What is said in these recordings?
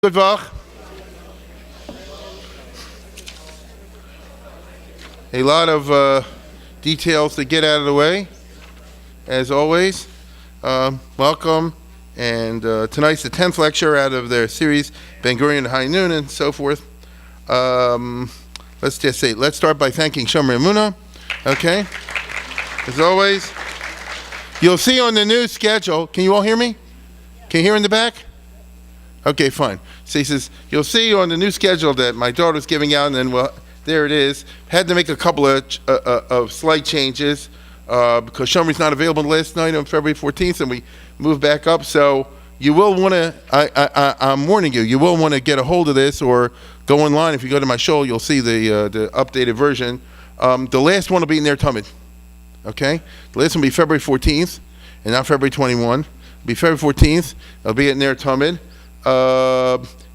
Good Vach. A lot of details to get out of the way, as always. Welcome, and tonight's the 10th lecture out of their series, Ben Gurion High Noon, and so forth. Let's start by thanking Shomer Emunah. Okay, as always. You'll see on the new schedule, can you all hear me? Can you hear in the back? Okay, fine. So he says, you'll see on the new schedule that my daughter's giving out, and then, well, there it is. Had to make a couple of slight changes because Shomer's not available last night on February 14th, and we moved back up. So you will want to, I'm warning you, you will want to get a hold of this or go online. If you go to my show, you'll see the updated version. The last one will be in there, Tamid. Okay? The last one will be February 14th, and not February 21. It'll be February 14th. It'll be in there, Tamid.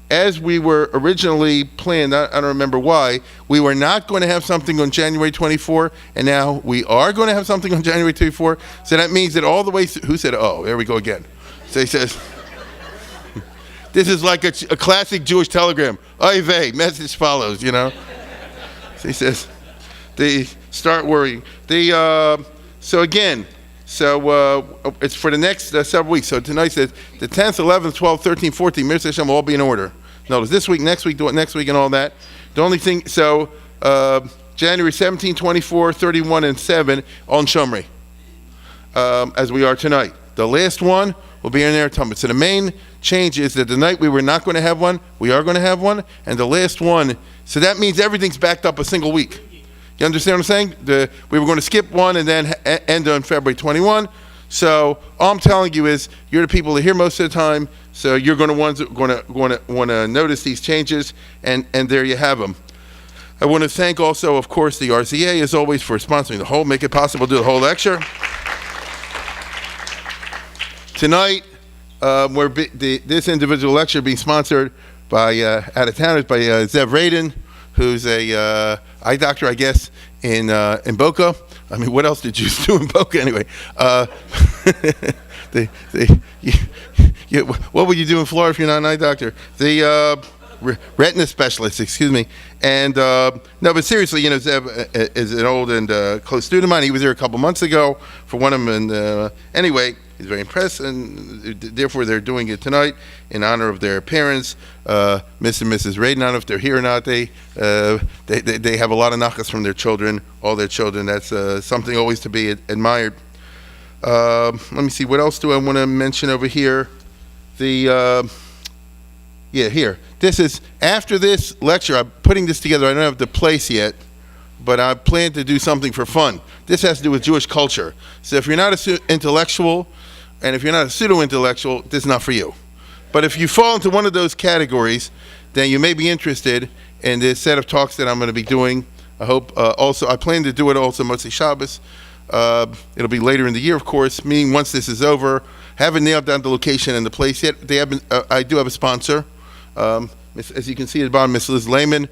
As we were originally planned, I don't remember why, we were not going to have something on January 24, and now we are going to have something on January 24. So that means that all the way, who said, oh, there we go again. So he says, this is like a classic Jewish telegram. Oy vey, message follows, you know. So he says, they start worrying. So again, it's for the next several weeks. So tonight says the 10th, 11th, 12th, 13th, 14th, Mir Hashem will all be in order. Notice this week, next week, do it next week, and all that. The only thing, January 17, 24, 31, and 7 on Shomri, as we are tonight. The last one will be in there, Talmud. So the main change is that the night we were not going to have one, we are going to have one, and the last one, so that means everything's backed up a single week. You understand what I'm saying? We were going to skip one and then end on February 21. So all I'm telling you is you're the people that are here most of the time. So you're going to want to notice these changes, and there you have them. I want to thank also, of course, the RZA as always for sponsoring the whole, make it possible to do the whole lecture. Tonight, this individual lecture being sponsored by out of towners by Zev Radin, who's a eye doctor, I guess, in Boca. I mean, what else did you do in Boca anyway? What would you do in Florida if you're not an eye doctor? The retina specialist, excuse me. And no, but seriously, you know, Zev is an old and close student of mine. He was here a couple months ago for one of them. And anyway, he's very impressed, and therefore they're doing it tonight in honor of their parents, Mr. and Mrs. Radin. I don't know if they're here or not. They have a lot of nachas from their children, all their children. That's something always to be admired. Let me see, what else do I want to mention over here? Here. This is, after this lecture, I'm putting this together. I don't have the place yet, but I plan to do something for fun. This has to do with Jewish culture. So if you're not an intellectual, and if you're not a pseudo-intellectual, this is not for you. But if you fall into one of those categories, then you may be interested in this set of talks that I'm going to be doing. I hope also, I plan to do it also Motzei Shabbos. It'll be later in the year, of course, meaning once this is over. Haven't nailed down the location and the place yet. I do have a sponsor. As you can see at the bottom, Miss Liz Lehman.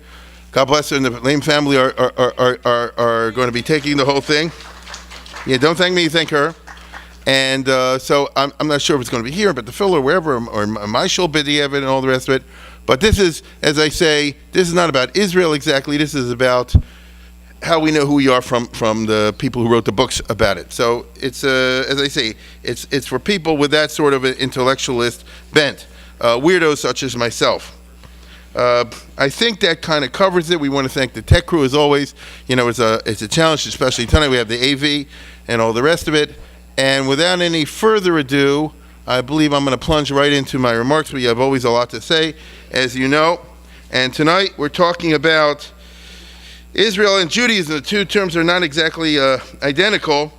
God bless her, and the Lehman family are going to be taking the whole thing. Yeah, don't thank me, thank her. And so I'm not sure if it's going to be here, but the filler, wherever, or my shul b'diavad and all the rest of it. But this is, as I say, this is not about Israel exactly. This is about how we know who we are from the people who wrote the books about it. So it's, as I say, it's for people with that sort of an intellectualist bent, weirdos such as myself. I think that kind of covers it. We want to thank the tech crew as always. You know, it's a challenge, especially tonight. We have the AV and all the rest of it. And without any further ado, I believe I'm going to plunge right into my remarks. We have always a lot to say, as you know. And tonight we're talking about Israel and Judaism. The two terms are not exactly identical.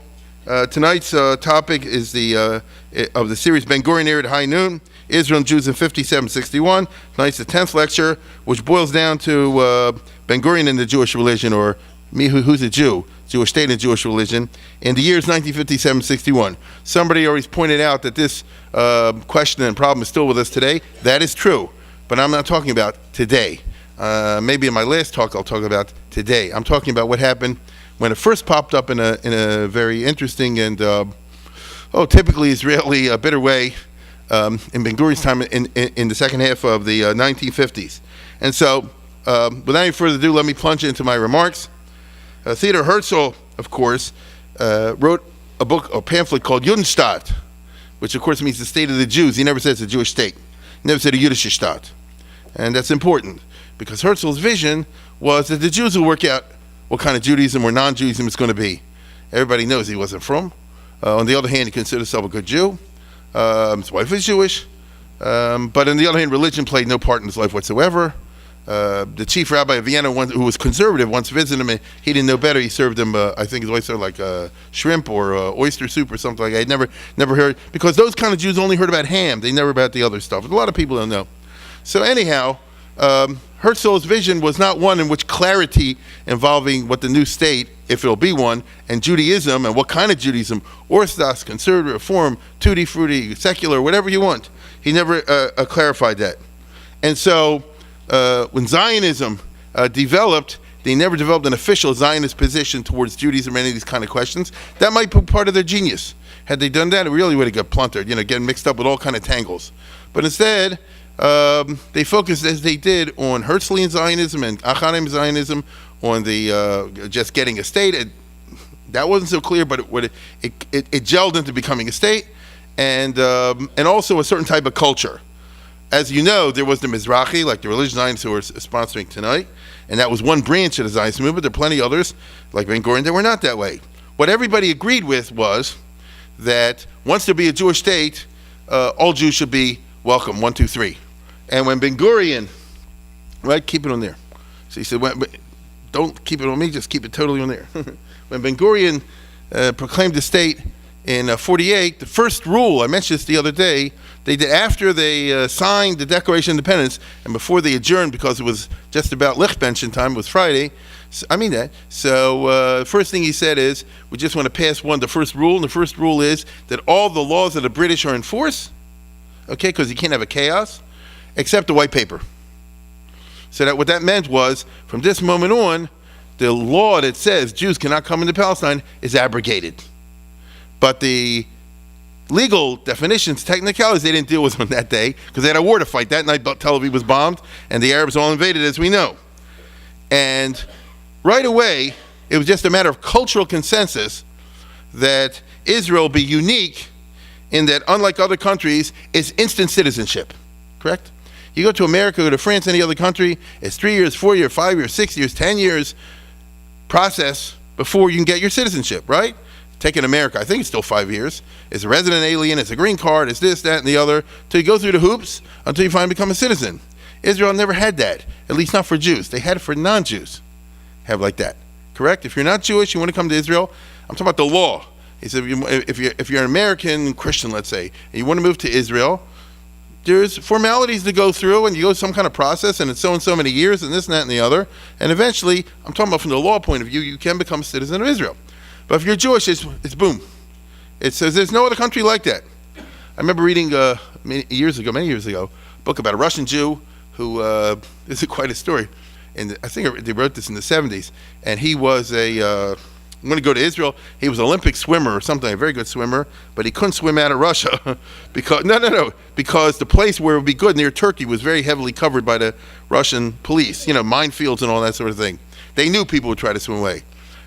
Tonight's topic is of the series Ben Gurion Ered High Noon, Israel and Jews in 5761. Tonight's the 10th lecture, which boils down to Ben Gurion and the Jewish religion, or me, who's a Jew, Jewish state and Jewish religion, in the years 1957-61. Somebody always pointed out that this question and problem is still with us today. That is true, but I'm not talking about today. Maybe in my last talk I'll talk about today. I'm talking about what happened when it first popped up in a very interesting and typically Israeli bitter way in Ben Gurion's time in the second half of the 1950s. And so, without any further ado, let me plunge into my remarks. Theodor Herzl, of course, wrote a pamphlet called Judenstaat, which of course means the state of the Jews. He never says the Jewish state. He never said a Jüdische Staat. And that's important, because Herzl's vision was that the Jews will work out what kind of Judaism or non-Judaism it's going to be. Everybody knows he wasn't from. On the other hand, he considered himself a good Jew. His wife was Jewish. But on the other hand, religion played no part in his life whatsoever. The chief rabbi of Vienna, who was conservative, once visited him, and he didn't know better. He served him, I think his wife served like shrimp or oyster soup or something like that. I'd never heard, because those kind of Jews only heard about ham. They never about the other stuff. A lot of people don't know. So anyhow, Herzl's vision was not one in which clarity involving what the new state, if it'll be one, and Judaism, and what kind of Judaism, Orthodox, Conservative, Reform, Tutti Frutti, secular, whatever you want. He never clarified that. And so when Zionism developed, they never developed an official Zionist position towards Judaism or any of these kind of questions. That might be part of their genius. Had they done that, it really would have got plundered, getting mixed up with all kind of tangles. But instead, they focused, as they did, on Herzlian Zionism and Achanim Zionism, on the just getting a state. That wasn't so clear, but it gelled into becoming a state, and also a certain type of culture. As you know, there was the Mizrahi, like the religious Zionists who are sponsoring tonight, and that was one branch of the Zionist movement. There are plenty of others, like Ben Gurion, that were not that way. What everybody agreed with was that once there be a Jewish state, all Jews should be welcome, 1, 2, 3. And when Ben Gurion, right, keep it on there. So he said, don't keep it on me, just keep it totally on there. When Ben Gurion proclaimed the state in 48, the first rule, I mentioned this the other day, they did after they signed the Declaration of Independence and before they adjourned, because it was just about Lichtbenchen time, it was Friday. So first thing he said is, we just want to pass the first rule, and the first rule is that all the laws of the British are in force, okay, because you can't have a chaos, except the white paper. So that what that meant was, from this moment on, the law that says Jews cannot come into Palestine is abrogated. But the legal definitions, technicalities, they didn't deal with them on that day, because they had a war to fight. That night, Tel Aviv was bombed, and the Arabs all invaded, as we know. And right away, it was just a matter of cultural consensus that Israel be unique in that, unlike other countries, it's instant citizenship. Correct? You go to America, go to France, any other country, it's 3 years, 4 years, 5 years, 6 years, 10 years process before you can get your citizenship, right? Take in America, I think it's still 5 years. It's a resident alien, it's a green card, it's this, that, and the other, till you go through the hoops until you finally become a citizen. Israel never had that, at least not for Jews. They had it for non-Jews, have like that. Correct? If you're not Jewish, you want to come to Israel, I'm talking about the law. He said, if you're an American Christian, let's say, and you want to move to Israel, there's formalities to go through, and you go through some kind of process, and it's so and so many years, and this and that and the other, and eventually, I'm talking about from the law point of view, you can become a citizen of Israel. But if you're Jewish, it's boom. It says there's no other country like that. I remember reading many years ago, a book about a Russian Jew who, this is quite a story, and I think they wrote this in the 70s, and he was I'm going to go to Israel. He was an Olympic swimmer or something, a very good swimmer, but he couldn't swim out of Russia because the place where it would be good near Turkey was very heavily covered by the Russian police, minefields and all that sort of thing. They knew people would try to swim away.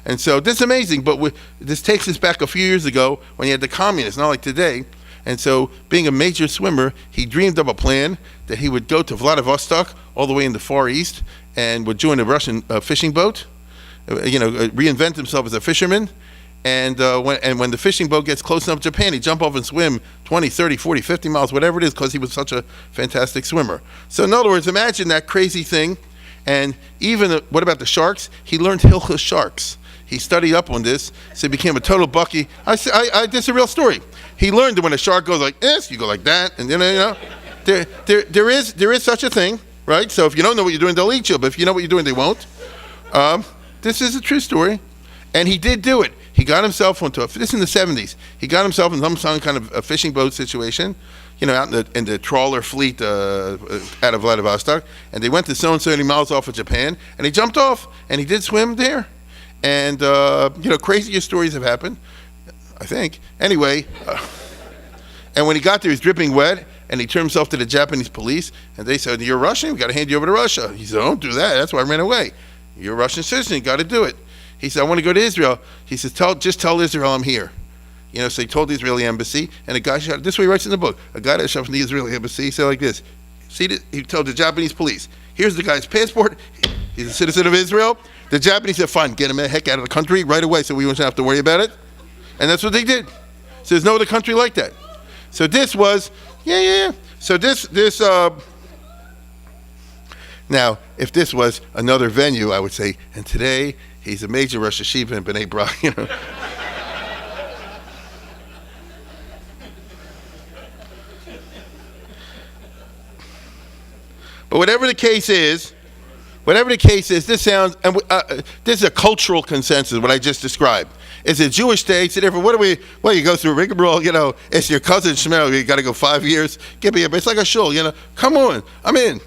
And so this is amazing, but this takes us back a few years ago when you had the communists, not like today. And so being a major swimmer, he dreamed up a plan that he would go to Vladivostok, all the way in the Far East, and would join a Russian fishing boat, reinvent himself as a fisherman. And when the fishing boat gets close enough to Japan, he'd jump off and swim 20, 30, 40, 50 miles, whatever it is, because he was such a fantastic swimmer. So in other words, imagine that crazy thing. And even, what about the sharks? He learned Hilchos sharks. He studied up on this, so he became a total bucky. This is a real story. He learned that when a shark goes like this, you go like that, and there is such a thing, right? So if you don't know what you're doing, they'll eat you, but if you know what you're doing, they won't. This is a true story, and he did do it. He got himself this in the 70s. He got himself in some kind of a fishing boat situation, out in the trawler fleet out of Vladivostok, and they went to so and so many miles off of Japan, and he jumped off, and he did swim there. And, crazier stories have happened, I think. Anyway, And when he got there, he was dripping wet, and he turned himself to the Japanese police, and they said, "You're Russian? We got to hand you over to Russia." He said, "Don't do that. That's why I ran away. You're a Russian citizen. You got to do it." He said, "I want to go to Israel." He says, just tell Israel I'm here." So he told the Israeli embassy, and a guy shot, this is what he writes in the book, a guy that shot from the Israeli embassy, he said like this, he told the Japanese police, "Here's the guy's passport. He's a citizen of Israel." The Japanese said, "Fine, get him the heck out of the country right away so we won't have to worry about it." And that's what they did. So there's no other country like that. So this was, So this, now, if this was another venue, I would say, and today, he's a major Rosh Hashiva in B'nai Brak, But whatever the case is, this sounds, and this is a cultural consensus, what I just described. It's a Jewish state, so therefore, you go through rigmarole, it's your cousin Shmuel, you got to go 5 years, give me it's like a shul, come on, I'm in.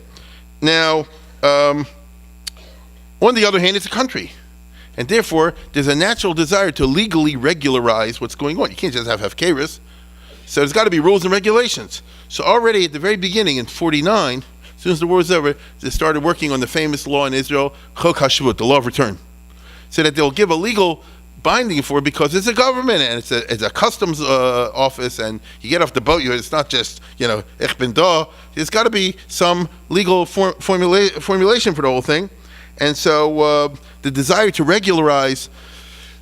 Now, on the other hand, it's a country. And therefore, there's a natural desire to legally regularize what's going on. You can't just have hefkeris. So there's got to be rules and regulations. So already at the very beginning in 49, as soon as the war was over, they started working on the famous law in Israel, Chok HaShavut, the law of return. So that they'll give a legal binding for it because it's a government and it's a customs office, and you get off the boat, it's not just, ich bin da. There's got to be some legal formulation for the whole thing. And so the desire to regularize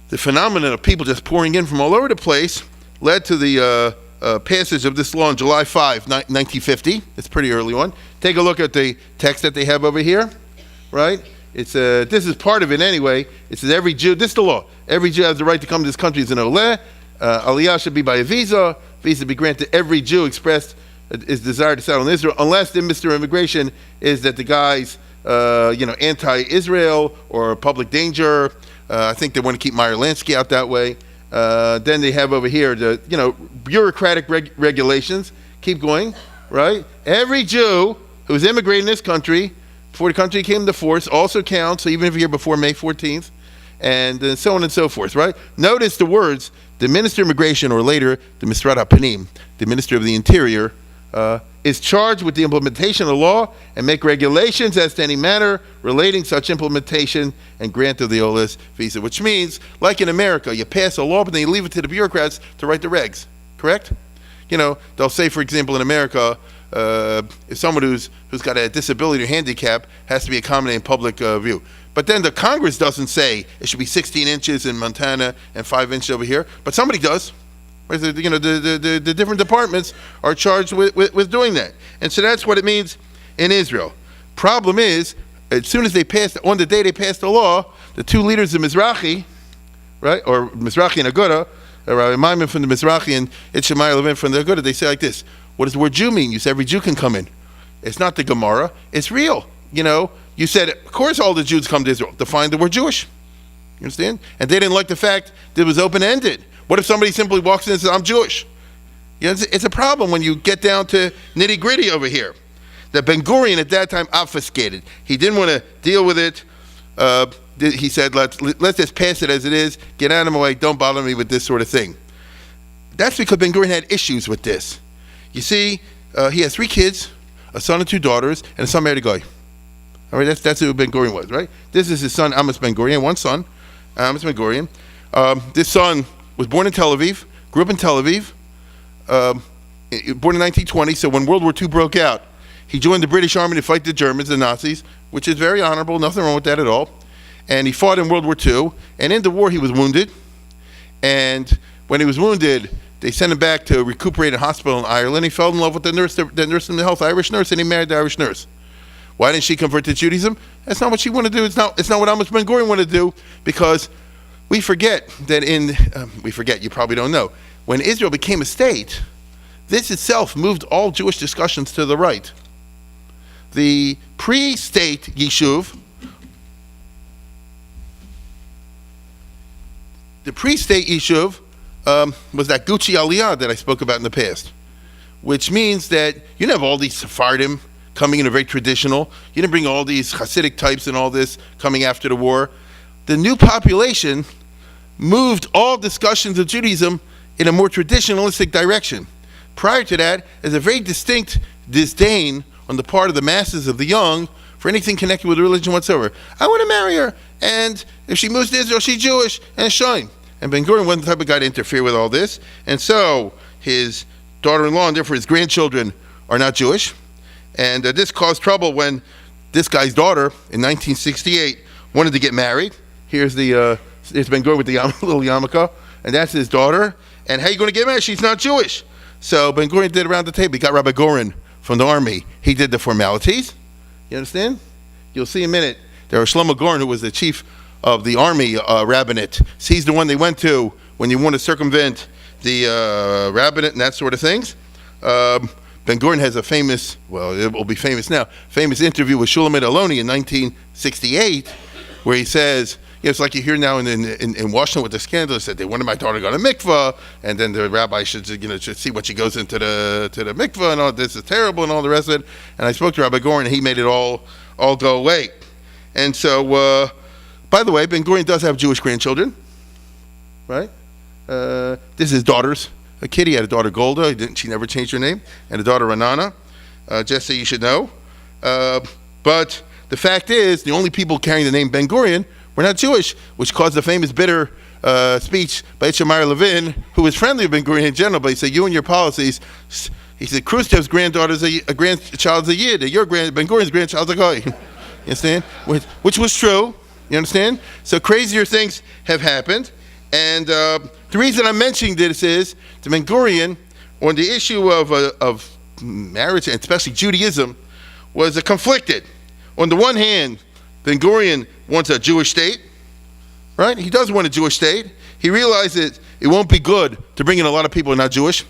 the phenomenon of people just pouring in from all over the place led to the passage of this law on July 5, 1950. It's pretty early on. Take a look at the text that they have over here, right? It's this is part of it anyway. It says every Jew, this is the law, every Jew has the right to come to this country as an oleh. Aliyah should be by a visa. Visa be granted to every Jew expressed his desire to settle in Israel, unless the Mr. Immigration is that the guy's anti-Israel or public danger. I think they want to keep Meyer Lansky out that way. Then they have over here the bureaucratic regulations. Keep going, right? Every Jew who was immigrating in this country before the country came to force also counts. So even if you're here before May 14th, and so on and so forth, right? Notice the words: the Minister of Immigration, or later the Misrat HaPanim, the Minister of the Interior, is charged with the implementation of the law and make regulations as to any matter relating such implementation and grant of the OLS visa. Which means, like in America, you pass a law, but then you leave it to the bureaucrats to write the regs. Correct? They'll say, for example, in America, if someone who's got a disability or handicap has to be accommodated in public view. But then the Congress doesn't say it should be 16 inches in Montana and 5 inches over here, but somebody does. The different departments are charged with doing that. And so that's what it means in Israel. Problem is, as soon as on the day they passed the law, the two leaders of Mizrahi, right, or Mizrahi and Aguda, Rabbi Maimon from the Mizrahi and Itchemai Levin from the Aguda, they say like this: what does the word Jew mean? You said every Jew can come in. It's not the Gemara, it's real. You said, of course all the Jews come to Israel. Define the word Jewish. You understand? And they didn't like the fact that it was open-ended. What if somebody simply walks in and says, I'm Jewish? It's a problem when you get down to nitty-gritty over here. That Ben Gurion at that time obfuscated. He didn't want to deal with it. He said, let's just pass it as it is. Get out of my way. Don't bother me with this sort of thing. That's because Ben Gurion had issues with this. You see, he has 3 kids, a son and 2 daughters, and a son married a guy. All right, that's who Ben Gurion was, right? This is his son, Amos Ben Gurion, one son, Amos Ben Gurion. This son was born in Tel Aviv, grew up in Tel Aviv, born in 1920, so when World War II broke out, he joined the British Army to fight the Germans, the Nazis, which is very honorable, nothing wrong with that at all. And he fought in World War II, and in the war he was wounded. And when he was wounded, they sent him back to recuperate in a hospital in Ireland. He fell in love with the nurse in the health, Irish nurse, and he married the Irish nurse. Why didn't she convert to Judaism? That's not what she wanted to do. It's not what Amos Ben Gurion wanted to do, because we forget that you probably don't know, when Israel became a state, this itself moved all Jewish discussions to the right. The pre-state Yishuv, was that Gucci Aliyah that I spoke about in the past, which means that you didn't have all these Sephardim coming in a very traditional, you didn't bring all these Hasidic types and all this coming after the war. The new population moved all discussions of Judaism in a more traditionalistic direction. prior to that, is a very distinct disdain on the part of the masses of the young for anything connected with religion whatsoever. I want to marry her, and if she moves to Israel, she's Jewish, and shine. And Ben-Gurion wasn't the type of guy to interfere with all this, and so his daughter-in-law, and therefore his grandchildren, are not Jewish. And this caused trouble when this guy's daughter, in 1968, wanted to get married. Here's Ben-Gurion with the little yarmulke, and that's his daughter. And how are you going to get married? She's not Jewish. So Ben-Gurion did around the table. He got Rabbi Goren from the army. He did the formalities. You understand? You'll see in a minute. There was Shlomo Goren, who was the chief of the army rabbinate. So he's the one they went to when you want to circumvent the rabbinate and that sort of things. Ben-Gurion has a famous, well, it will be famous now, famous interview with Shulamit Aloni in 1968, where he says, it's like you hear now in Washington with the scandal, that they wanted my daughter to go to mikvah, and then the rabbi should see what she goes into the mikvah, and all this is terrible, and all the rest of it. And I spoke to Rabbi Goren, and he made it all go away. And so, by the way, Ben-Gurion does have Jewish grandchildren, right? This is his daughters. A kid, he had a daughter Golda, she never changed her name, and a daughter Ranana, just so you should know. But the fact is, the only people carrying the name Ben-Gurion were not Jewish, which caused the famous bitter speech by Itchamar Levin, who was friendly with Ben-Gurion in general, but he said, you and your policies, he said, Khrushchev's granddaughter's a grandchild's a Yid, your Ben-Gurion's grandchild's a Goy. You understand? Which was true, you understand? So crazier things have happened, and the reason I'm mentioning this is, to Ben-Gurion, on the issue of marriage, and especially Judaism, was conflicted. On the one hand, Ben-Gurion wants a Jewish state, right? He does want a Jewish state. He realizes it won't be good to bring in a lot of people who are not Jewish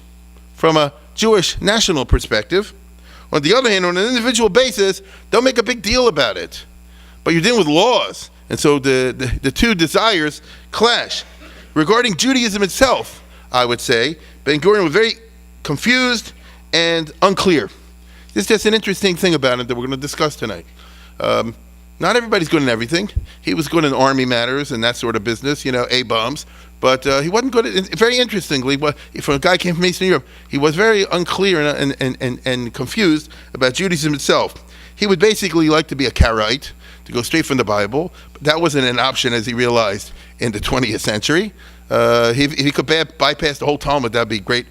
from a Jewish national perspective. On the other hand, on an individual basis, don't make a big deal about it. But you're dealing with laws, and so the two desires clash. Regarding Judaism itself, I would say, Ben-Gurion was very confused and unclear. There's just an interesting thing about it that we're going to discuss tonight. Not everybody's good in everything. He was good in army matters and that sort of business, A-bombs. But he wasn't good at, very interestingly, if a guy came from Eastern Europe, he was very unclear and confused about Judaism itself. He would basically like to be a Karaite, to go straight from the Bible. But that wasn't an option, as he realized, in the 20th century. If he could bypass the whole Talmud, that'd be great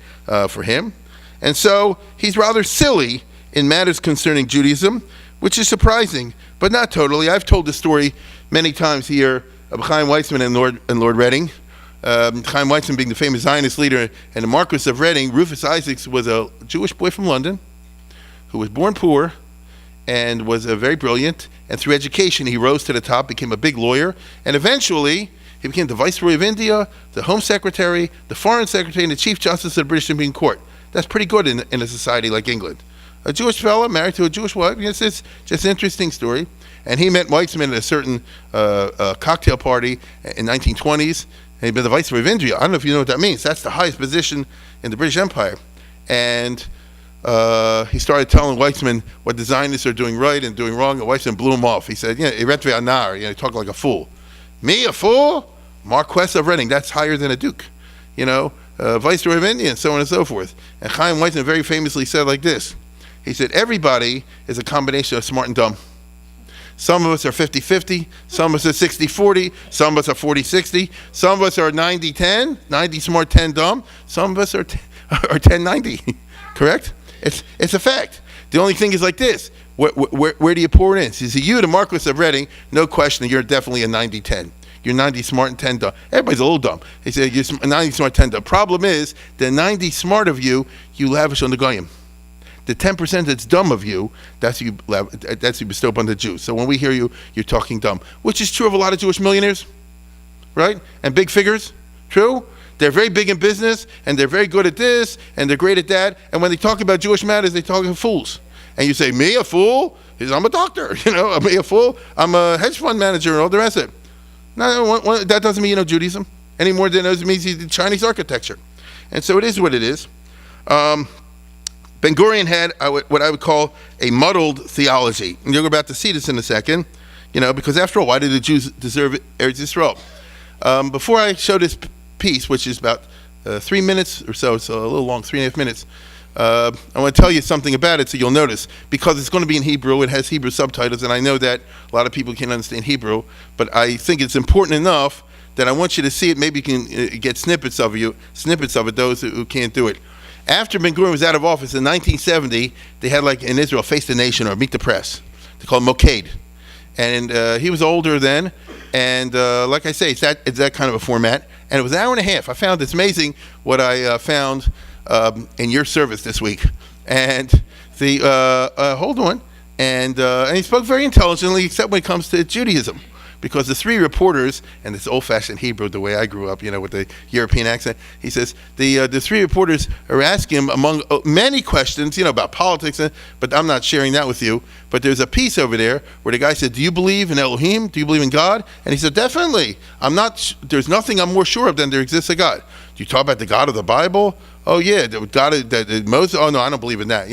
for him. And so he's rather silly in matters concerning Judaism, which is surprising, but not totally. I've told this story many times here of Chaim Weizmann and Lord Reading. Chaim Weizmann being the famous Zionist leader, and the Marquis of Reading, Rufus Isaacs, was a Jewish boy from London who was born poor and was very brilliant. And through education, he rose to the top, became a big lawyer, and eventually he became the Viceroy of India, the Home Secretary, the Foreign Secretary, and the Chief Justice of the British Supreme Court. That's pretty good in a society like England. A Jewish fellow married to a Jewish wife. It's just an interesting story. And he met Weizmann at a certain cocktail party in 1920s. And he'd been the Viceroy of India. I don't know if you know what that means. That's the highest position in the British Empire. And he started telling Weizmann what the Zionists are doing right and doing wrong. And Weizmann blew him off. He said, Eretve Anar, he talked like a fool. Me, a fool? Marquess of Reading, that's higher than a duke. Viceroy of India, and so on and so forth. And Chaim Weizmann very famously said like this. He said, everybody is a combination of smart and dumb. Some of us are 50-50, some of us are 60-40, some of us are 40-60, some of us are 90-10, 90 smart, 10 dumb, some of us are 10-90, correct? It's a fact. The only thing is like this, where do you pour it in? So you, the Marquis of Reading, no question, you're definitely a 90-10. You're 90 smart and 10 dumb. Everybody's a little dumb. He said, you're 90 smart, 10 dumb. Problem is, the 90 smart of you lavish on the goyim. The 10% that's dumb of you, that's you bestow upon the Jews. So when we hear you're talking dumb, which is true of a lot of Jewish millionaires, right? And big figures, true? They're very big in business, and they're very good at this, and they're great at that. And when they talk about Jewish matters, they talk of fools. And you say, me, a fool? He says, I'm a doctor, me, a fool? I'm a hedge fund manager, and all the rest of it. No, that doesn't mean you know Judaism any more than it means the Chinese architecture. And so it is what it is. Ben-Gurion had what I would call a muddled theology. And you're about to see this in a second, because after all, why did the Jews deserve Eretz Yisrael? Before I show this piece, which is about 3 minutes or so, a little long, 3.5 minutes, I want to tell you something about it so you'll notice. Because it's going to be in Hebrew, it has Hebrew subtitles, and I know that a lot of people can't understand Hebrew, but I think it's important enough that I want you to see it. Maybe you can get snippets of it, those who can't do it. After Ben-Gurion was out of office in 1970, they had, like in Israel, Face the Nation or Meet the Press. They call it Mokaid. And he was older then, and like I say, it's that kind of a format. And it was an hour and a half. I found it's amazing what I found in your service this week. And hold on. And he spoke very intelligently, except when it comes to Judaism. Because the three reporters, and it's old-fashioned Hebrew, the way I grew up, with the European accent, he says, the three reporters are asking him, among many questions, about politics, but I'm not sharing that with you. But there's a piece over there where the guy said, do you believe in Elohim? Do you believe in God? And he said, definitely. There's nothing I'm more sure of than there exists a God. Do you talk about the God of the Bible? Oh, yeah, the God of Moses. Oh, no, I don't believe in that,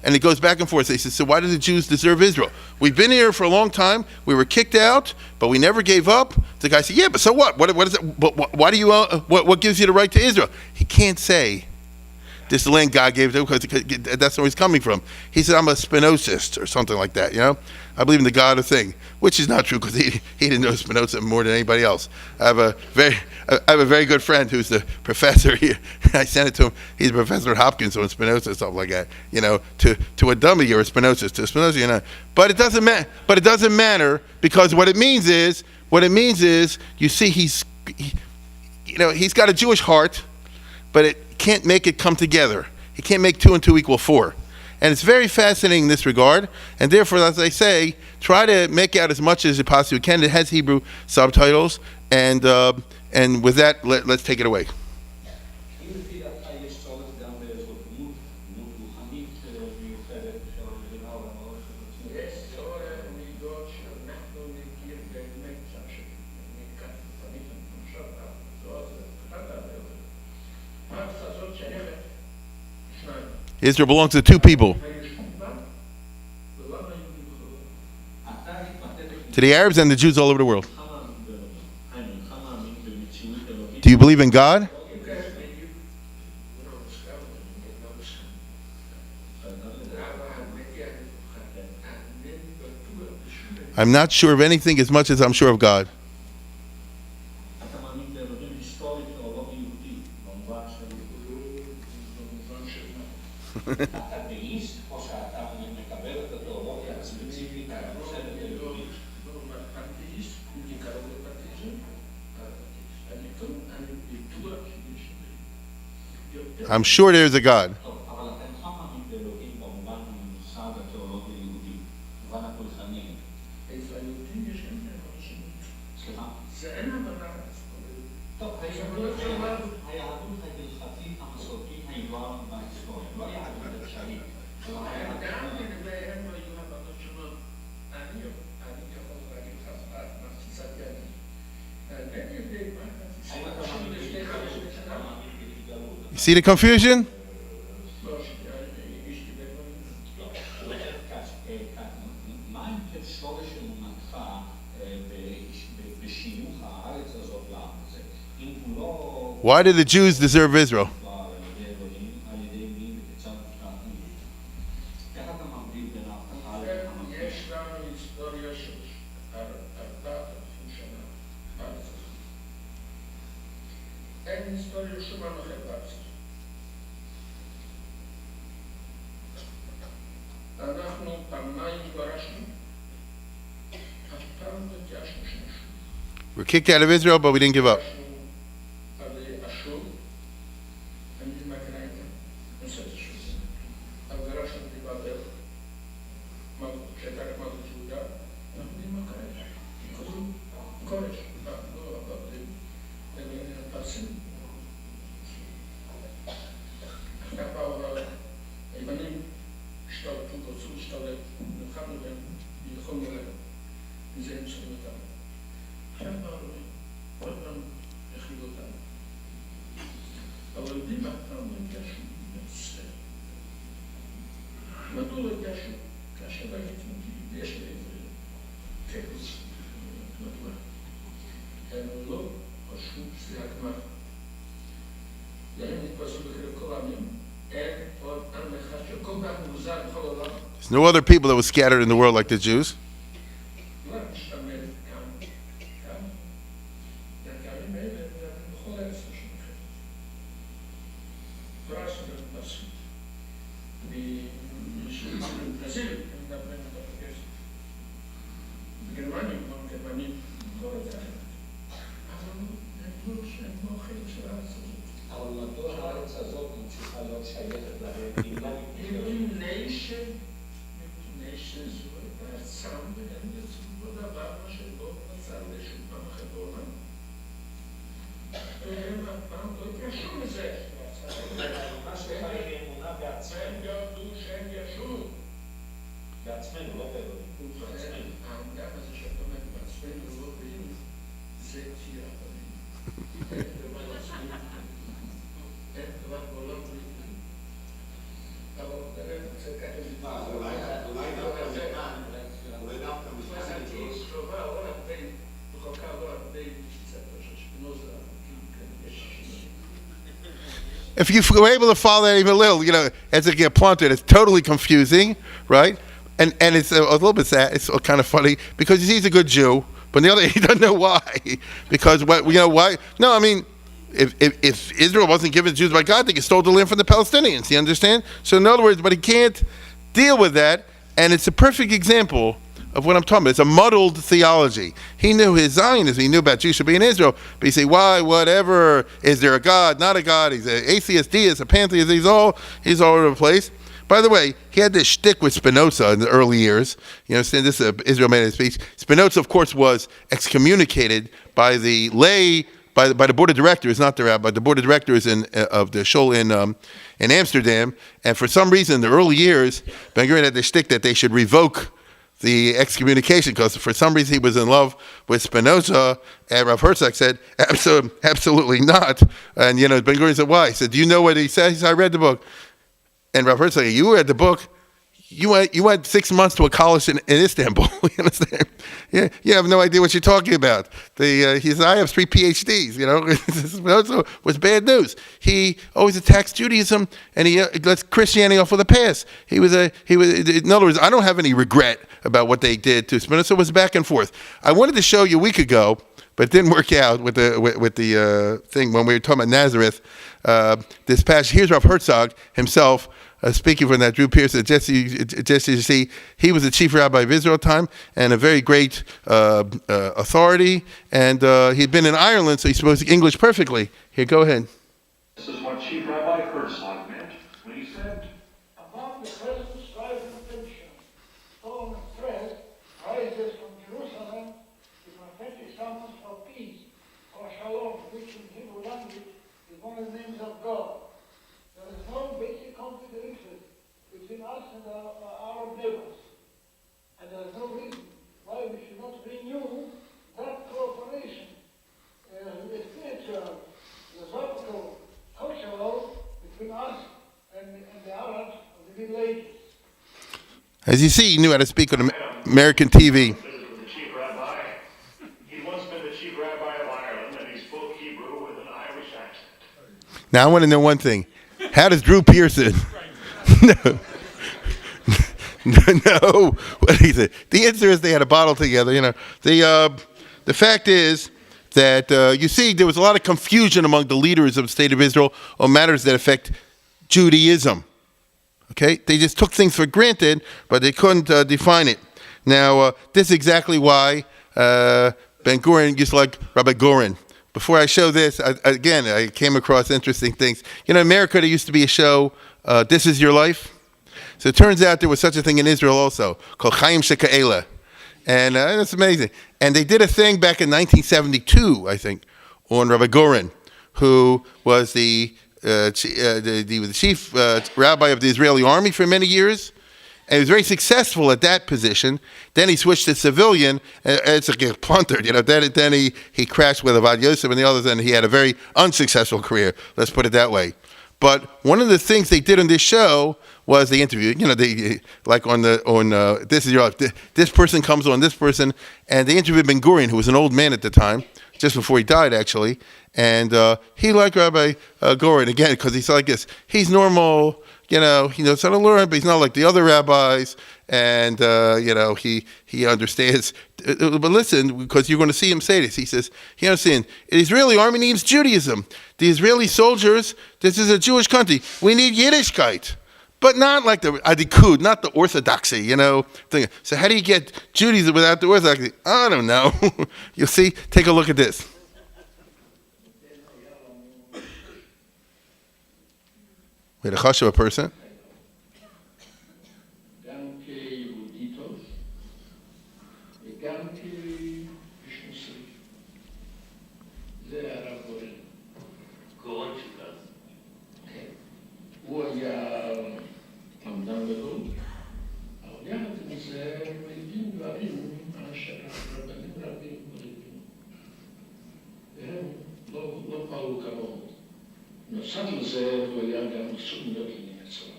And it goes back and forth. He says, so why do the Jews deserve Israel? We've been here for a long time. We were kicked out, but we never gave up. The guy said, yeah, but so what? What is it? Why do you? What gives you the right to Israel? He can't say this is the land God gave to him because that's where he's coming from. He said, I'm a Spinozist or something like that, I believe in the God of thing, which is not true because he didn't know Spinoza more than anybody else. I have a very good friend who's the professor. I sent it to him. He's a professor at Hopkins on Spinoza and stuff like that. To a dummy, you're a Spinozist. To a Spinoza, you're not. But it doesn't matter. But it doesn't matter because what it means is, you see, he's got a Jewish heart, but it can't make it come together. He can't make 2 and 2 equal 4. And it's very fascinating in this regard. And therefore, as I say, try to make out as much as you possibly can. It has Hebrew subtitles. And with that, let's take it away. Israel belongs to 2 people. To the Arabs and the Jews all over the world. Do you believe in God? I'm not sure of anything as much as I'm sure of God. I'm sure there's a God. See the confusion? Why do the Jews deserve Israel? We're kicked out of Israel, but we didn't give up. There's no other people that were scattered in the world like the Jews. If you were able to follow that even a little, as it get planted, it's totally confusing, right? And it's a little bit sad. It's kind of funny because he's a good Jew, but on the other hand, he doesn't know why. Because why? No, I mean, if Israel wasn't given to Jews by God, they could stole the land from the Palestinians. You understand? So in other words, but he can't deal with that, and it's a perfect example of what I'm talking about. It's a muddled theology. He knew his Zionism. He knew about Jews should be in Israel. But you say, why, whatever, is there a God, not a God? He's an atheist, deist, a pantheist. He's all over the place. By the way, he had this shtick with Spinoza in the early years. You understand, this is Israel made a speech. Spinoza, of course, was excommunicated by the lay, by the board of directors, not the rabbi, the board of directors of the shul in Amsterdam. And for some reason, in the early years, Ben Gurion had this shtick that they should revoke the excommunication, because for some reason he was in love with Spinoza, and Rav Herzog said, absolutely not. And Ben Gurion said, why? He said, do you know what he said? He said, I read the book. And Rav Herzog said, you read the book? You went 6 months to a college in Istanbul. You understand? Yeah, you have no idea what you're talking about. He said, I have 3 PhDs. Spinoza was bad news. He always attacks Judaism, and he lets Christianity off with a pass. He was. In other words, I don't have any regret about what they did to Spinoza. It was back and forth. I wanted to show you a week ago, but it didn't work out with the thing when we were talking about Nazareth. This passage, here's Rav Herzog himself. Speaking from that, Drew Pearson, just you see, he was the chief rabbi of Israel at the time and a very great authority. And he'd been in Ireland, so he spoke English perfectly. Here, go ahead. This is what Chief Rabbi Herzog meant when he said, among the present strife and tension, storm and threat rises from Jerusalem the prophetic summons for peace, or shalom, which in Hebrew language is one of the names of God. There is no basic conflict of interest between us and our Arab neighbors. And there is no reason why we should not renew that cooperation, spiritual, philosophical, cultural, between us and the Arabs of the Middle Ages. As you see, he knew how to speak on American TV. the chief rabbi. He'd once been the chief rabbi of Ireland, and he spoke Hebrew with an Irish accent. Now, I want to know one thing. How does Drew Pearson? No. No. What he said. The answer is they had a bottle together. The fact is that you see there was a lot of confusion among the leaders of the state of Israel on matters that affect Judaism. Okay, they just took things for granted, but they couldn't define it. Now, this is exactly why Ben Gurion used to like Rabbi Goren. Before I show this, I came across interesting things. In America, there used to be a show, This Is Your Life. So it turns out there was such a thing in Israel also, called Chaim Sheka'ela. And that's amazing. And they did a thing back in 1972, I think, on Rabbi Goren, who was the chief rabbi of the Israeli army for many years. And he was very successful at that position. Then he switched to civilian. It's like a punter, Then he crashed with Avad Yosef and the others, and he had a very unsuccessful career. Let's put it that way. But one of the things they did on this show was they interviewed. They like on This Is Your Life. This person comes on this person, and they interviewed Ben Gurion, who was an old man at the time, just before he died, actually. And he liked Rabbi Goren again because he's like this. He's normal. he knows how to learn, but he's not like the other rabbis, and he understands. But listen, because you're going to see him say this. He says he understands. The Israeli army needs Judaism. The Israeli soldiers. This is a Jewish country. We need Yiddishkeit, but not like the adikud, not the orthodoxy. Thing. So how do you get Judaism without the orthodoxy? I don't know. You'll see. Take a look at this. Wait, a chashuv, a person. גם כיהודי טוב וגם כאיש מוסרי. זה הרב גורן. גורן שכאז. כן. הוא היה למדן גדול, אבל יחד עם זה הוא הבין דברים אשר רבנים רבים לא הבינו. והם לא פעלו כמוהו. נוסף לזה הוא היה גם מסור מאוד לעניין הצבא.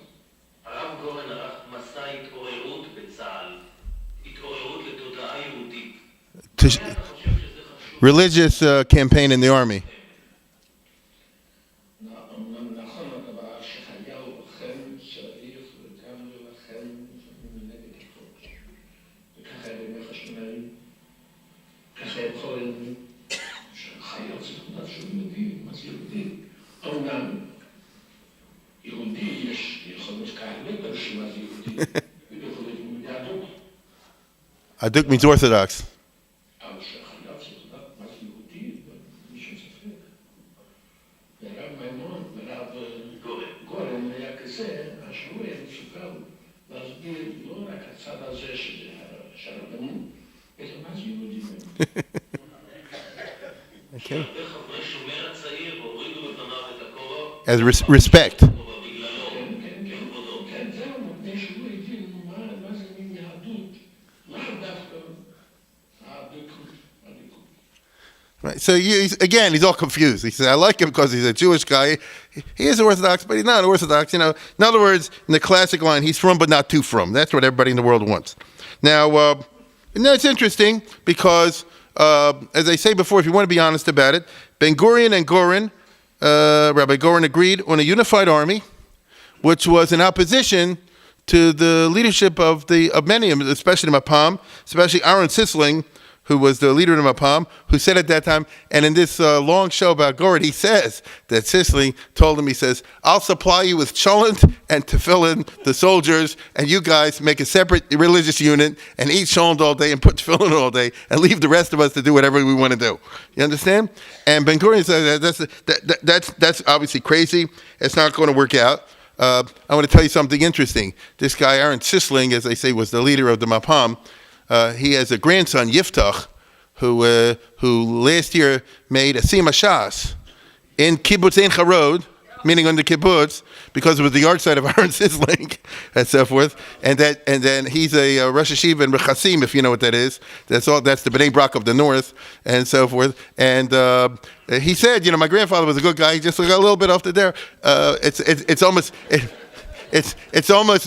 הרב גורן ערך מסע התעוררות בצה"ל, התעוררות לתודעה יהודית. אתה חושב שזה חשוב? Religious campaign in the army. נכון הדבר שחייל לוחם צריך וגם ללחם לפעמים נגד החוק. וככה היה בימי חשמונאים, ככה היה בכל הימים, שחייל צריך לדעת שהוא יהודי, מה זה יהודי? אומנם יהודי יכול להיות כאלה ברשימה זה יהודי, ויכול להיות יהדות. Aduk means orthodox. אבל שחייל צריך לדעת מה זה יהודי, בלי שום ספק. והרב מימון ורב גורן היה כזה, שהוא היה מסוגל להסביר לא רק הצד הזה שזה הרבנים, אלא מה זה יהודי. שהרבה חברי שומר הצעיר הורידו בפניו את הכובע. As respect. בגללו. כן, זהו, מפני שהוא הבין מה זה מין יהדות, לאו דווקא הדקות. Right. So he's all confused. He says, I like him because he's a Jewish guy. He is Orthodox, but he's not Orthodox. In other words, in the classic line, he's from but not too from. That's what everybody in the world wants. Now, it's interesting because, as I say before, if you want to be honest about it, Ben Gurion and Goren, Rabbi Goren agreed on a unified army, which was in opposition to the leadership of many, especially Mapam, especially Aaron Sisling, who was the leader of Mapam, who said at that time, and in this long show about Goren, he says that Sisling told him, he says, I'll supply you with cholent and tefillin, the soldiers, and you guys make a separate religious unit and eat cholent all day and put tefillin all day and leave the rest of us to do whatever we want to do. You understand? And Ben Gurion said that's obviously crazy. It's not going to work out. I want to tell you something interesting. This guy, Aaron Sisling, as I say, was the leader of the Mapam. He has a grandson, Yiftach, who last year made a Sima Shas in Kibbutz Ein Charod, meaning on the kibbutz, because it was the yard site of Aaron Sisling and so forth. And then he's a Rosh Hashiva in Rechasim, if you know what that is. That's the Bnei Brak of the north and so forth. And he said, my grandfather was a good guy. He just got a little bit off there. It's almost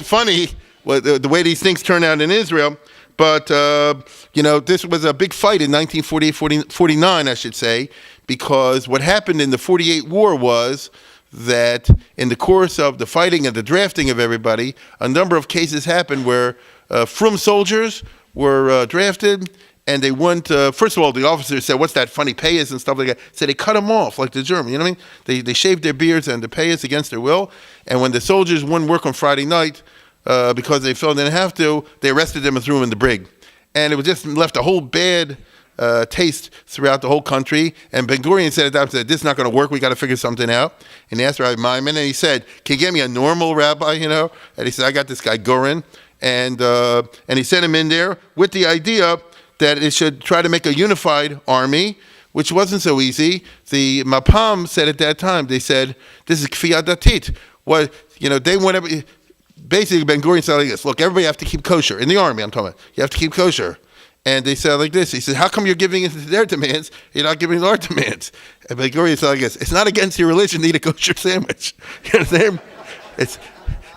funny the way these things turn out in Israel. But, this was a big fight in 1948-49, I should say, because what happened in the 48 war was that in the course of the fighting and the drafting of everybody, a number of cases happened where from soldiers were drafted, and they went, first of all, the officers said, what's that funny payas and stuff like that? So they cut them off, like the German, you know what I mean? They shaved their beards and the payas against their will, and when the soldiers wouldn't work on Friday night, because they felt they didn't have to, they arrested them and threw them in the brig. And it was just left a whole bad taste throughout the whole country. And Ben Gurion said at that time, this is not going to work, we got to figure something out. And he asked Rabbi Maimon, and he said, can you get me a normal rabbi, And he said, I got this guy Goren. And he sent him in there with the idea that it should try to make a unified army, which wasn't so easy. The Mapam said at that time, they said, this is Kfiyat Datit. They want basically, Ben Gurion said like this, look, everybody have to keep kosher. In the army, I'm talking about. You have to keep kosher. And they said like this. He said, how come you're giving in to their demands? You're not giving our demands. And Ben Gurion said like this, it's not against your religion to eat a kosher sandwich. You understand?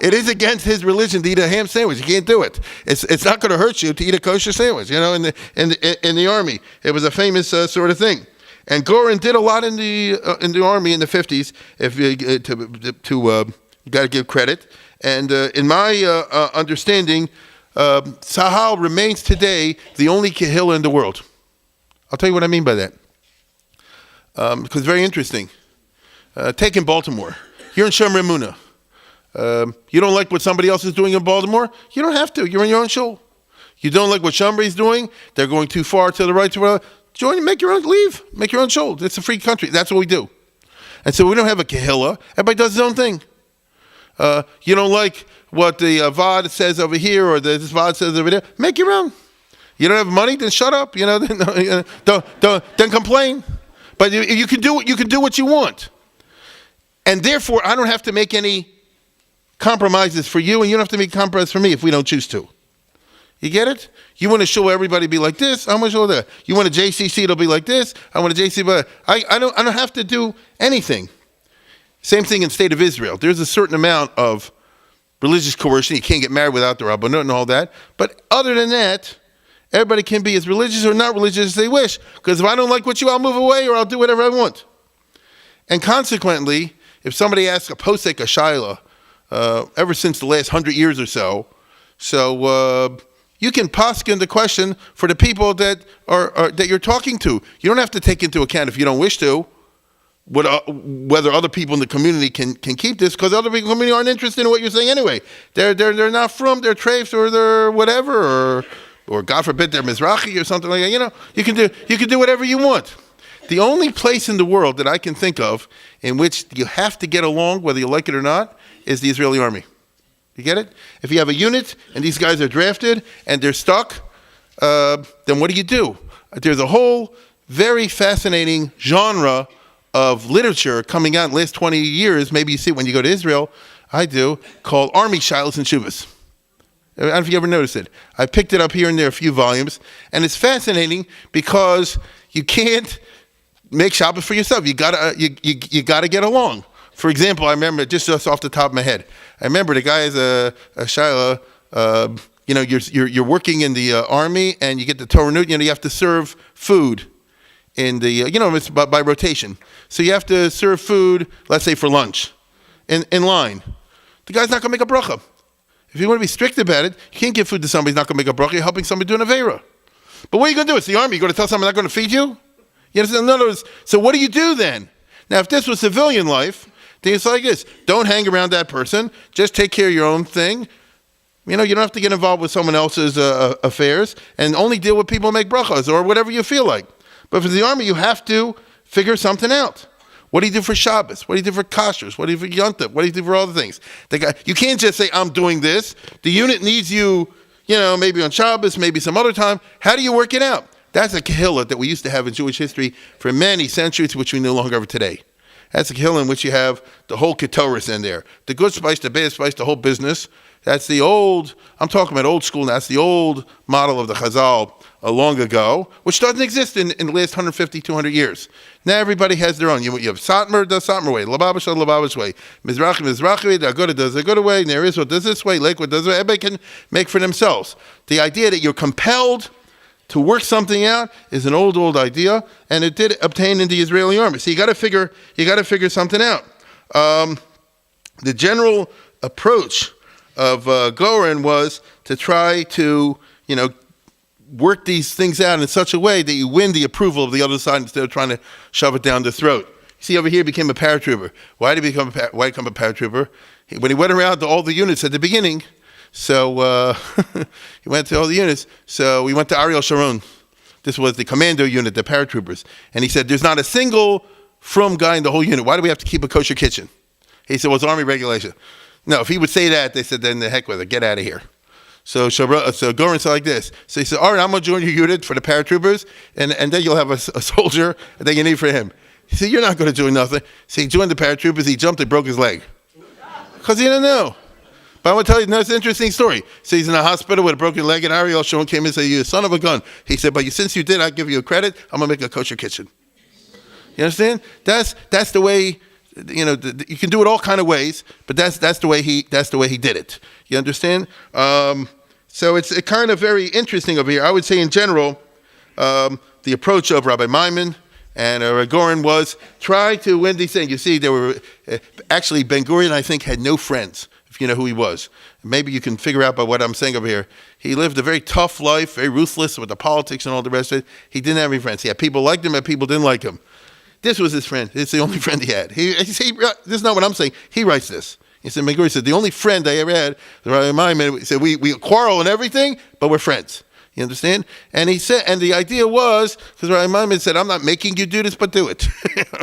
It is against his religion to eat a ham sandwich. You can't do it. It's not going to hurt you to eat a kosher sandwich, in the army. It was a famous sort of thing. And Goren did a lot in the army in the 50s, you got to give credit. And in my understanding, Sahal remains today the only Kehillah in the world. I'll tell you what I mean by that. Because it's very interesting. Take in Baltimore. You're in Shomer Emunah. You don't like what somebody else is doing in Baltimore? You don't have to. You're in your own shul. You don't like what Shomer is doing? They're going too far to the right, to the left. Join, make your own, leave. Make your own shul. It's a free country. That's what we do. And so we don't have a Kehillah. Everybody does his own thing. You don't like what the Vod says over here or this Vod says over there? Make your own. You don't have money? Then shut up. Then complain. But you can do what you want. And therefore, I don't have to make any compromises for you, and you don't have to make compromises for me if we don't choose to. You get it? You want to show everybody be like this, I'm going to show that. You want a JCC, it'll be like this. I want a JCC, but I don't have to do anything. Same thing in State of Israel. There's a certain amount of religious coercion. You can't get married without the rabbanut and all that. But other than that, everybody can be as religious or not religious as they wish. Because if I don't like what you, I'll move away or I'll do whatever I want. And consequently, if somebody asks a posek, a shaila, ever since the last 100 years or so, you can poskin the question for the people that are that you're talking to. You don't have to take into account, if you don't wish to, whether other people in the community can keep this, because other people in the community aren't interested in what you're saying anyway. They're not from, they're treifs or they're whatever, or God forbid they're Mizrahi or something like that. You can do whatever you want. The only place in the world that I can think of in which you have to get along, whether you like it or not, is the Israeli army. You get it? If you have a unit and these guys are drafted and they're stuck, then what do? There's a whole very fascinating genre of literature coming out in the last 20 years. Maybe you see it when you go to Israel. I do, called Army Shilas and Shuvas. I don't know if you ever noticed it. I picked it up here and there, a few volumes, and it's fascinating because you can't make Shabbos for yourself. You gotta get along. For example, I remember just off the top of my head. I remember the guy is a Shaila. You're working in the army and you get the Torah. You have to serve food in the it's by rotation. So you have to serve food, let's say for lunch, in line. The guy's not gonna make a bracha. If you want to be strict about it, you can't give food to somebody who's not gonna make a bracha. You're helping somebody do an avera. But what are you gonna do? It's the army. You're gonna tell somebody they're not gonna feed you? You understand? In other words, so what do you do then? Now, if this was civilian life, then it's like this. Don't hang around that person. Just take care of your own thing. You don't have to get involved with someone else's affairs, and only deal with people who make brachas or whatever you feel like. But for the army, you have to figure something out. What do you do for Shabbos? What do you do for kashrus? What do you do for Yontif? What do you do for all the things? You can't just say, I'm doing this. The unit needs you, maybe on Shabbos, maybe some other time. How do you work it out? That's a kehillah that we used to have in Jewish history for many centuries, which we no longer have today. That's a kehillah in which you have the whole ketoris in there. The good spice, the bad spice, the whole business. That's the old, I'm talking about old school, that's the old model of the Chazal long ago, which doesn't exist in the last 150, 200 years. Now everybody has their own. You have Satmar does Satmar way, Lubavitch does Lubavitch way, Mizrahi way, the Aguda does the Aguda way, Ner Yisrael does this way, Lakewood does this way. Everybody can make for themselves. The idea that you're compelled to work something out is an old idea, and it did obtain in the Israeli army. So you got to figure something out. The general approach of Goren was to try to, work these things out in such a way that you win the approval of the other side instead of trying to shove it down the throat. You see, over here he became a paratrooper. Why did he become a paratrooper? When he went around to all the units at the beginning, so he went to all the units. So we went to Ariel Sharon. This was the commando unit, the paratroopers. And he said, there's not a single from guy in the whole unit. Why do we have to keep a kosher kitchen? He said, well, it's army regulation. No, if he would say that, they said, then the heck with it, get out of here. So Goren said like this. So he said, all right, I'm going to join your unit for the paratroopers, and then you'll have a soldier that you need for him. He said, you're not going to join nothing. So he joined the paratroopers, he jumped and broke his leg. Because he didn't know. But I'm going to tell you, it's an interesting story. So he's in a hospital with a broken leg, and Ariel Sharon came in and said, you son of a gun. He said, but since you did, I'll give you a credit. I'm going to make a kosher kitchen. You understand? That's the way, you can do it all kind of ways, but that's the way he did it. You understand? So it's kind of very interesting over here. I would say in general, the approach of Rabbi Maimon and Goren was try to win these things. You see, there were actually Ben Gurion, I think, had no friends. if you know who he was. Maybe you can figure out by what I'm saying over here. He lived a very tough life, very ruthless with the politics and all the rest of it. He didn't have any friends. He had people who liked him and people didn't like him. This was his friend. It's the only friend he had. This is not what I'm saying. He writes this. He said, Meguri said, the only friend I ever had, he said, we quarrel and everything, but we're friends. You understand? And he said, and the idea was, because Rabbi Maimon said, I'm not making you do this, but do it.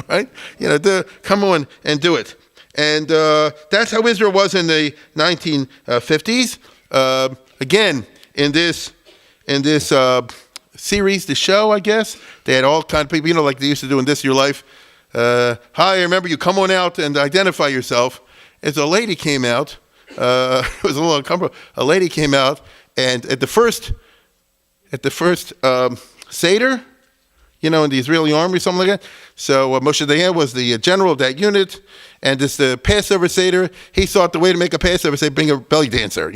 Right? Come on and do it. And that's how Israel was in the 1950s. Again, in this series, the show, I guess, they had all kind of people, like they used to do in This Your Life. Hi, I remember you. Come on out and identify yourself. As a lady came out, it was a little uncomfortable. A lady came out, and at the first Seder, in the Israeli army, something like that. So Moshe Dayan was the general of that unit, and this the Passover Seder. He thought the way to make a Passover Seder, bring a belly dancer,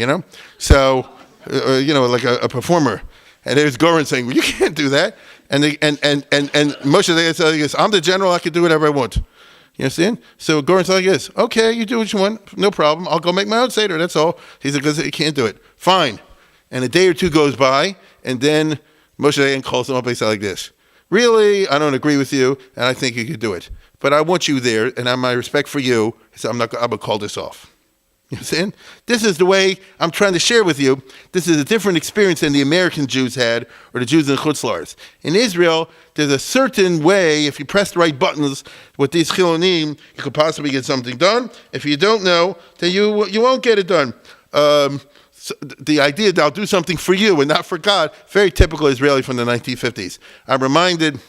So, like a performer. And there's Goran saying, well, you can't do that. And Moshe Dayan said, I'm the general, I can do whatever I want. You understand? So Goran's like this, okay, you do what you want, no problem. I'll go make my own Seder, that's all. He said, because you can't do it. Fine. And a day or two goes by, and then Moshe Dayan calls him up and he said like this, really, I don't agree with you, and I think you could do it. But I want you there, and I have my respect for you, so I'm going to call this off. You understand? This is the way I'm trying to share with you. This is a different experience than the American Jews had, or the Jews in Chutz La'aretz. In Israel, there's a certain way, if you press the right buttons with these chilonim, you could possibly get something done. If you don't know, then you won't get it done. So the idea that I'll do something for you and not for God, very typical Israeli from the 1950s. I'm reminded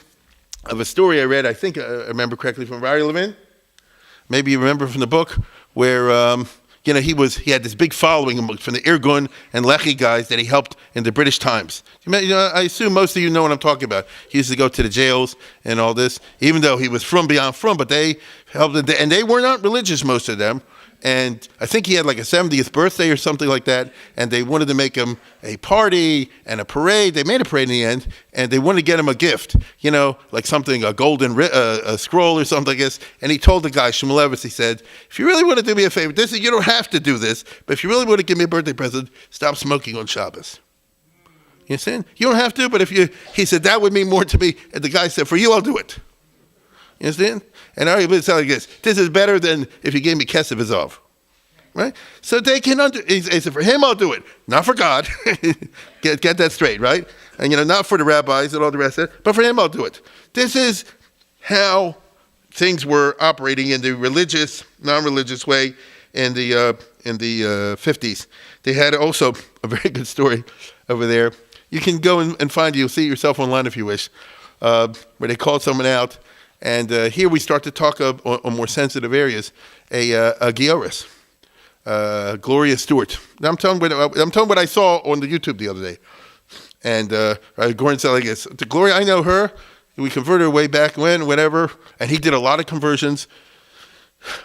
of a story I read, I think I remember correctly, from Rari Levin. Maybe you remember from the book, where he had this big following from the Irgun and Lehi guys that he helped in the British Times. I assume most of you know what I'm talking about. He used to go to the jails and all this, even though he was from, but they helped, and they were not religious, most of them. And I think he had like a 70th birthday or something like that, and they wanted to make him a party and a parade. They made a parade in the end, and they wanted to get him a gift, like something, a golden a scroll or something like this. And he told the guy, Shmulevitz, he said, if you really want to do me a favor, you don't have to do this, but if you really want to give me a birthday present, stop smoking on Shabbos. You understand? You don't have to, but he said, that would mean more to me. And the guy said, for you, I'll do it. You understand? And I would say like this is better than if you gave me Kesef Azov. Right? So they can he said, for him, I'll do it. Not for God. get that straight, right? And, not for the rabbis and all the rest of it, but for him, I'll do it. This is how things were operating in the religious, non-religious way in the 50s. They had also a very good story over there. You can go and find it. You'll see it yourself online if you wish, where they called someone out. And here we start to talk on more sensitive areas. A Gioris, Gloria Stewart. Now I'm telling what I saw on the YouTube the other day. And Goran said like this, to Gloria, I know her. We converted her way back when, whatever. And he did a lot of conversions.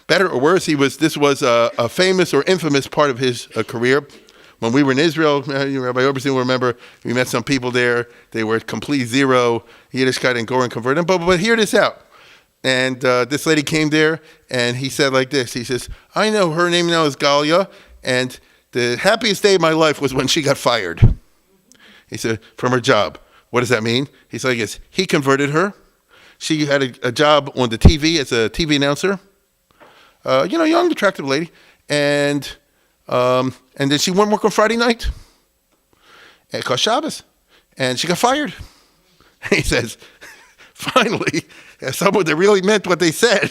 Better or worse, this was a famous or infamous part of his career. When we were in Israel, Rabbi Oberstein will remember, we met some people there. They were complete zero Yiddishkeit and Goran converted them. But hear this out. And this lady came there, and he said like this. He says, I know her name now is Galia, and the happiest day of my life was when she got fired. He said, from her job. What does that mean? He said, I guess he converted her. She had a job on the TV as a TV announcer. Young, attractive lady. And then she went work on Friday night at Kos Shabbos, and she got fired. He says, finally, as someone that really meant what they said,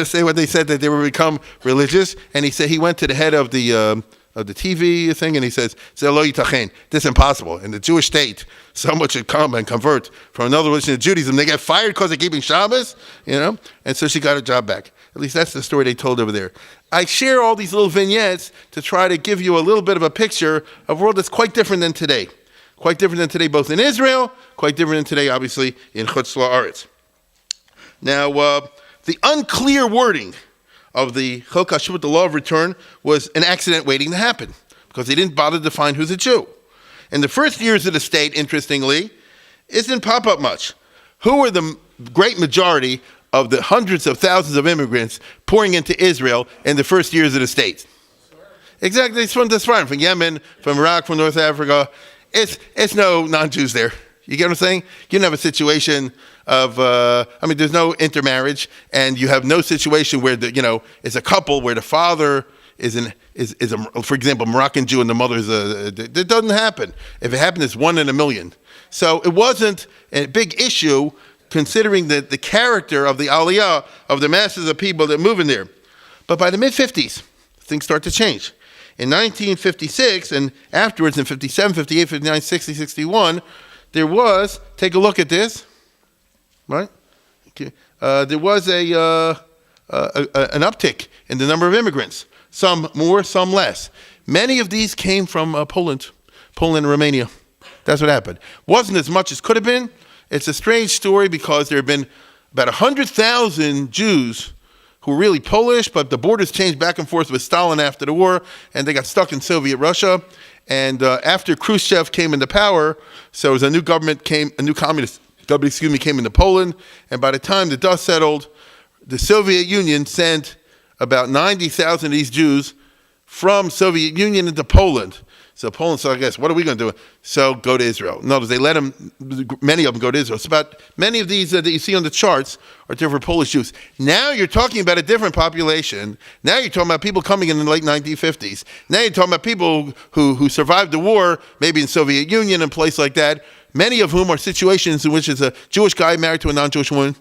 say what they said, that they would become religious. And he said he went to the head of the TV thing, and he says, "Lo yitachen, this is impossible. In the Jewish state, someone should come and convert from another religion to Judaism. They get fired because they're keeping Shabbos, And so she got her job back. At least that's the story they told over there. I share all these little vignettes to try to give you a little bit of a picture of a world that's quite different than today. Quite different than today, both in Israel, quite different than today, obviously, in Chutz La'aretz. Now, the unclear wording of the Chok HaShuvah, the law of return, was an accident waiting to happen, because they didn't bother to define who's a Jew. In the first years of the state, interestingly, it didn't pop up much. Who were the great majority of the hundreds of thousands of immigrants pouring into Israel in the first years of the state? Exactly, it's from the Sfardim, from Yemen, from Iraq, from North Africa. It's no non-Jews there. You get what I'm saying? You don't have a situation of, there's no intermarriage, and you have no situation where it's a couple where the father is for example, Moroccan Jew and the mother is it doesn't happen. If it happens, it's 1 in a million. So it wasn't a big issue considering the character of the Aliyah, of the masses of people that move in there. But by the mid-50s, things start to change. In 1956, and afterwards in 57, 58, 59, 60, 61, there was, take a look at this, right? Okay. There was an uptick in the number of immigrants. Some more, some less. Many of these came from Poland and Romania. That's what happened. Wasn't as much as could have been. It's a strange story because there have been about 100,000 Jews who were really Polish, but the borders changed back and forth with Stalin after the war, and they got stuck in Soviet Russia. And after Khrushchev came into power, so as a new communist government came into Poland, and by the time the dust settled, the Soviet Union sent about 90,000 of these Jews from Soviet Union into Poland. So Poland said, I guess, what are we going to do? So go to Israel. In other words, they let many of them go to Israel. So about many of these that you see on the charts are different Polish Jews. Now you're talking about a different population. Now you're talking about people coming in the late 1950s. Now you're talking about people who survived the war, maybe in Soviet Union and place like that, many of whom are situations in which it's a Jewish guy married to a non-Jewish woman.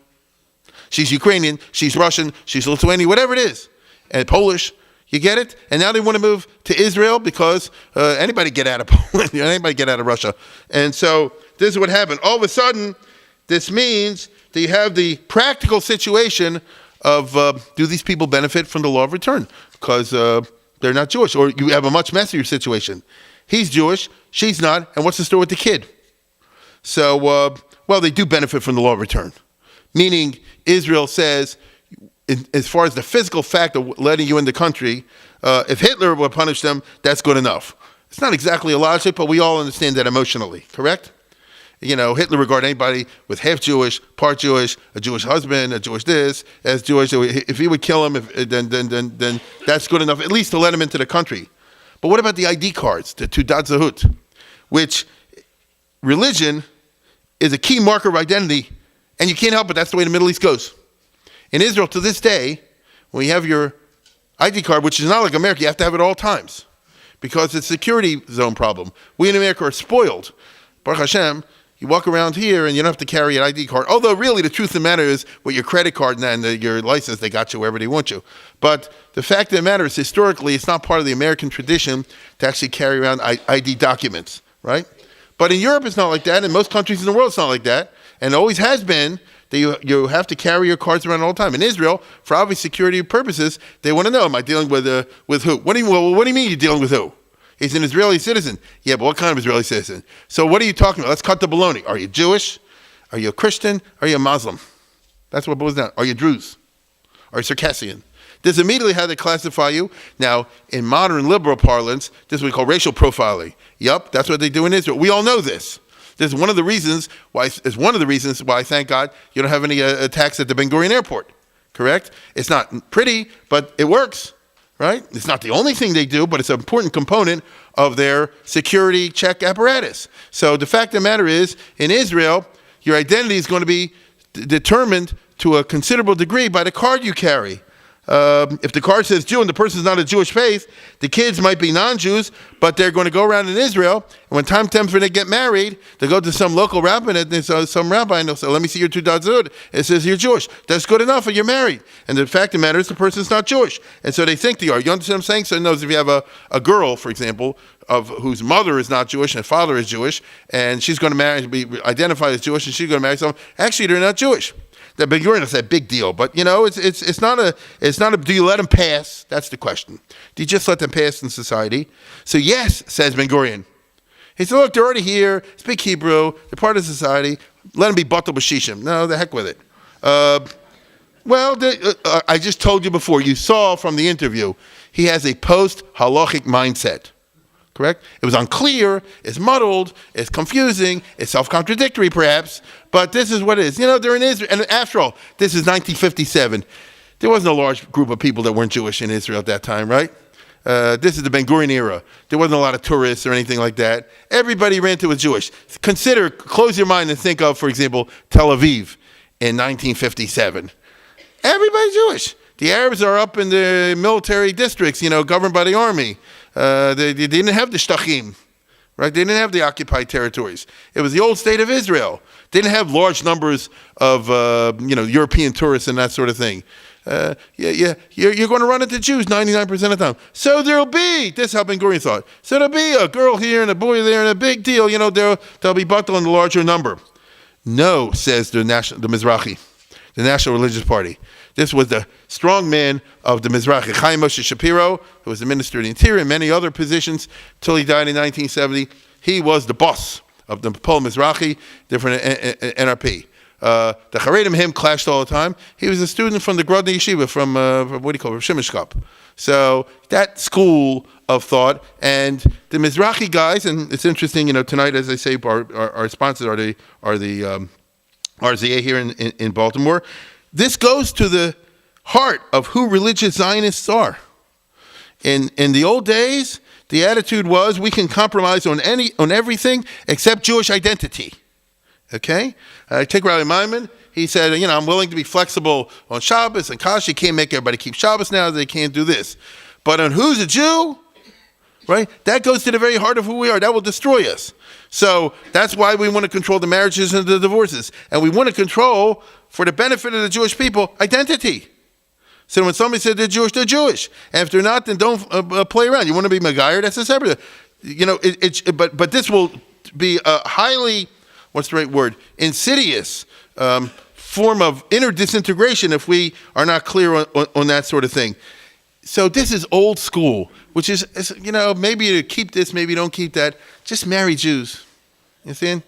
She's Ukrainian, she's Russian, she's Lithuanian, whatever it is, and Polish. You get it? And now they want to move to Israel because anybody get out of Poland, anybody get out of Russia. And so this is what happened. All of a sudden, this means that you have the practical situation of do these people benefit from the law of return? Because they're not Jewish. Or you have a much messier situation. He's Jewish, she's not, and what's the story with the kid? So, they do benefit from the law of return. Meaning, Israel says, as far as the physical fact of letting you in the country, if Hitler would punish them, that's good enough. It's not exactly a logic, but we all understand that emotionally, correct? Hitler regarded anybody with half Jewish, part Jewish, a Jewish husband, a Jewish this, as Jewish. If he would kill him, then that's good enough, at least to let him into the country. But what about the ID cards, the Teudat Zahut, which religion is a key marker of identity, and you can't help it. That's the way the Middle East goes. In Israel, to this day, when you have your ID card, which is not like America, you have to have it at all times because it's a security zone problem. We in America are spoiled. Baruch Hashem, you walk around here and you don't have to carry an ID card. Although really the truth of the matter is with your credit card and your license, they got you wherever they want you. But the fact of the matter is historically, it's not part of the American tradition to actually carry around ID documents, right? But in Europe, it's not like that. In most countries in the world, it's not like that. And it always has been. You have to carry your cards around all the time. In Israel, for obvious security purposes, they want to know, am I dealing with who? What do you mean you're dealing with who? He's an Israeli citizen. Yeah, but what kind of Israeli citizen? So what are you talking about? Let's cut the baloney. Are you Jewish? Are you a Christian? Are you a Muslim? That's what boils down. Are you Druze? Are you Circassian? This is immediately how they classify you. Now, in modern liberal parlance, this is what we call racial profiling. Yup, that's what they do in Israel. We all know this. This is one of the reasons why, thank God, you don't have any attacks at the Ben Gurion airport, correct? It's not pretty, but it works, right? It's not the only thing they do, but it's an important component of their security check apparatus. So the fact of the matter is, in Israel, your identity is going to be determined to a considerable degree by the card you carry. If the card says Jew and the person's not a Jewish faith, the kids might be non-Jews, but they're going to go around in Israel, and when time comes when they get married, they go to some local rabbi, and some rabbi, and they'll say, let me see your Teudat Zahut. It says you're Jewish. That's good enough, and you're married. And the fact of the matter is the person's not Jewish. And so they think they are. You understand what I'm saying? So in other words, if you have a girl, for example, of whose mother is not Jewish and father is Jewish, and she's going to be identified as Jewish, and she's going to marry someone, actually they're not Jewish. The Ben Gurion is a big deal, but it's not a. Do you let them pass? That's the question. Do you just let them pass in society? So yes, says Ben Gurion. He said, look, they're already here. Speak Hebrew. They're part of society. Let them be batal b'shishim. No, the heck with it. I just told you before. You saw from the interview, he has a post-halachic mindset. Correct? It was unclear, it's muddled, it's confusing, it's self-contradictory perhaps, but this is what it is. They're in Israel, and after all, this is 1957. There wasn't a large group of people that weren't Jewish in Israel at that time, right? This is the Ben Gurion era. There wasn't a lot of tourists or anything like that. Everybody ran to was Jewish. Close your mind and think of, for example, Tel Aviv in 1957. Everybody's Jewish. The Arabs are up in the military districts, governed by the army. They didn't have the shtachim, right? They didn't have the occupied territories. It was the old state of Israel. They didn't have large numbers of, European tourists and that sort of thing. You're going to run into Jews 99% of the time. So there'll be, this is how Ben Gurion thought, so there'll be a girl here and a boy there and a big deal, they'll be batal in the larger number. No, says the Mizrahi, the National Religious Party. This was the strong man of the Mizrahi, Chaim Moshe Shapiro, who was the Minister of the Interior and many other positions till he died in 1970. He was the boss of the Pol Mizrahi, different NRP. The Haredim and him clashed all the time. He was a student from the Grodny Yeshiva, from Shimashkop. So that school of thought, and the Mizrahi guys, and it's interesting, tonight, as I say, our sponsors are the RZA here in Baltimore. This goes to the heart of who religious Zionists are. In the old days, the attitude was we can compromise on everything except Jewish identity. Okay? Take Rabbi Maimon. He said, I'm willing to be flexible on Shabbos and Kasha. You can't make everybody keep Shabbos now. They can't do this. But on who's a Jew, right? That goes to the very heart of who we are. That will destroy us. So that's why we want to control the marriages and the divorces. And we want to control, for the benefit of the Jewish people, identity. So when somebody said they're Jewish, they're Jewish. And if they're not, then don't play around. You want to be Megayer, that's a separate. But this will be a highly, what's the right word, insidious form of inner disintegration if we are not clear on that sort of thing. So this is old school, which is, maybe you keep this, maybe you don't keep that. Just marry Jews. You see?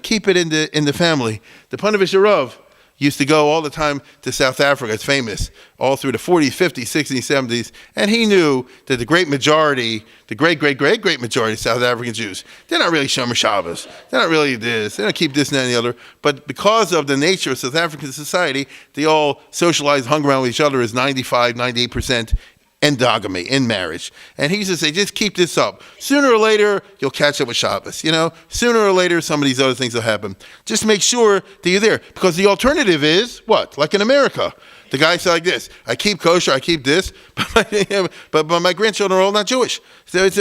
Keep it in the family. The Panovich Rav used to go all the time to South Africa. It's famous, all through the 40s, 50s, 60s, 70s. And he knew that the great majority, the great majority of South African Jews, they're not really Shomer Shabbos. They're not really this. They don't keep this and that and the other. But because of the nature of South African society, they all socialize, hung around with each other as 95, 98% endogamy, in marriage. And he used to say, just keep this up. Sooner or later, you'll catch up with Shabbos. Sooner or later, some of these other things will happen. Just make sure that you're there. Because the alternative is, what? Like in America. The guy said like this, I keep kosher, I keep this, but my grandchildren are all not Jewish. So it's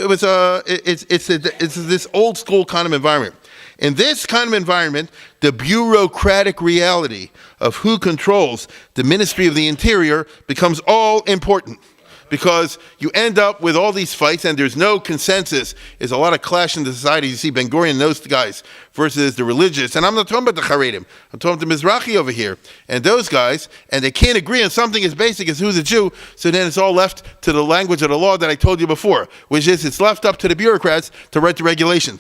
this old school kind of environment. In this kind of environment, the bureaucratic reality of who controls the Ministry of the Interior becomes all important. Because you end up with all these fights and there's no consensus. There's a lot of clash in the society. You see Ben Gurion and those guys versus the religious. And I'm not talking about the Haredim. I'm talking about the Mizrahi over here. And those guys, and they can't agree on something as basic as who's a Jew. So then it's all left to the language of the law that I told you before, which is it's left up to the bureaucrats to write the regulation.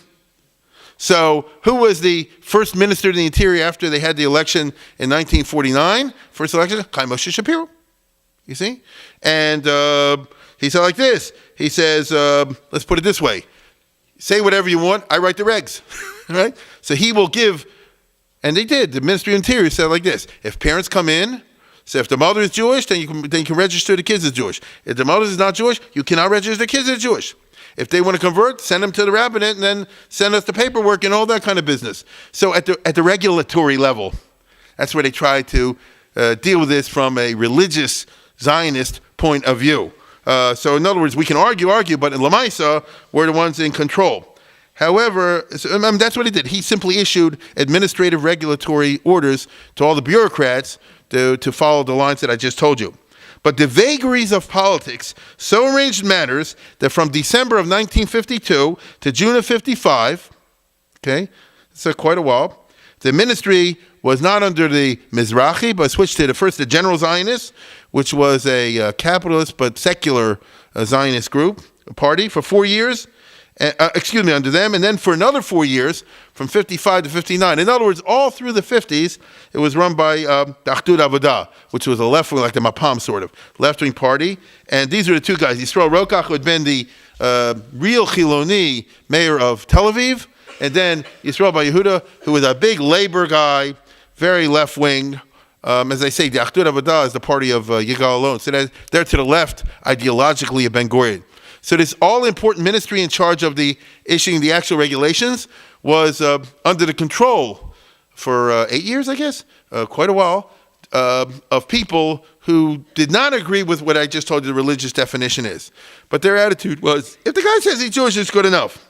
So who was the first minister of the Interior after they had the election in 1949? First election, Chaim Moshe Shapiro. You see? And he said like this. He says, let's put it this way. Say whatever you want. I write the regs. Right? So he will give, and they did. The Ministry of Interior said like this. If parents come in, so if the mother is Jewish, then you can register the kids as Jewish. If the mother is not Jewish, you cannot register the kids as Jewish. If they want to convert, send them to the rabbinate and then send us the paperwork and all that kind of business. So at the regulatory level, that's where they try to deal with this from a religious Zionist point of view. So in other words, we can argue, but in Lamaisa, we're the ones in control. However, that's what he did. He simply issued administrative regulatory orders to all the bureaucrats to follow the lines that I just told you. But the vagaries of politics so arranged matters that from December of 1952 to June of 55, okay, it's quite a while, the ministry was not under the Mizrahi, but switched to the General Zionists, which was a capitalist but secular Zionist group, a party, for 4 years. Under them, and then for another 4 years, from 55 to 59. In other words, all through the 50s, it was run by the Achdut Avodah, which was a left-wing, like the Mapam sort of, left-wing party. And these are the two guys. Yisrael Rokach, who had been the real Chiloni mayor of Tel Aviv, and then Yisrael Bar Yehuda, who was a big labor guy, very left-wing. As I say, the Achdut Avodah is the party of Yigal Allon. So they're to the left, ideologically, of Ben Gurion. So this all-important ministry in charge of the issuing the actual regulations was under the control for 8 years, I guess, quite a while, of people who did not agree with what I just told you the religious definition is. But their attitude was, if the guy says he's Jewish, it's good enough.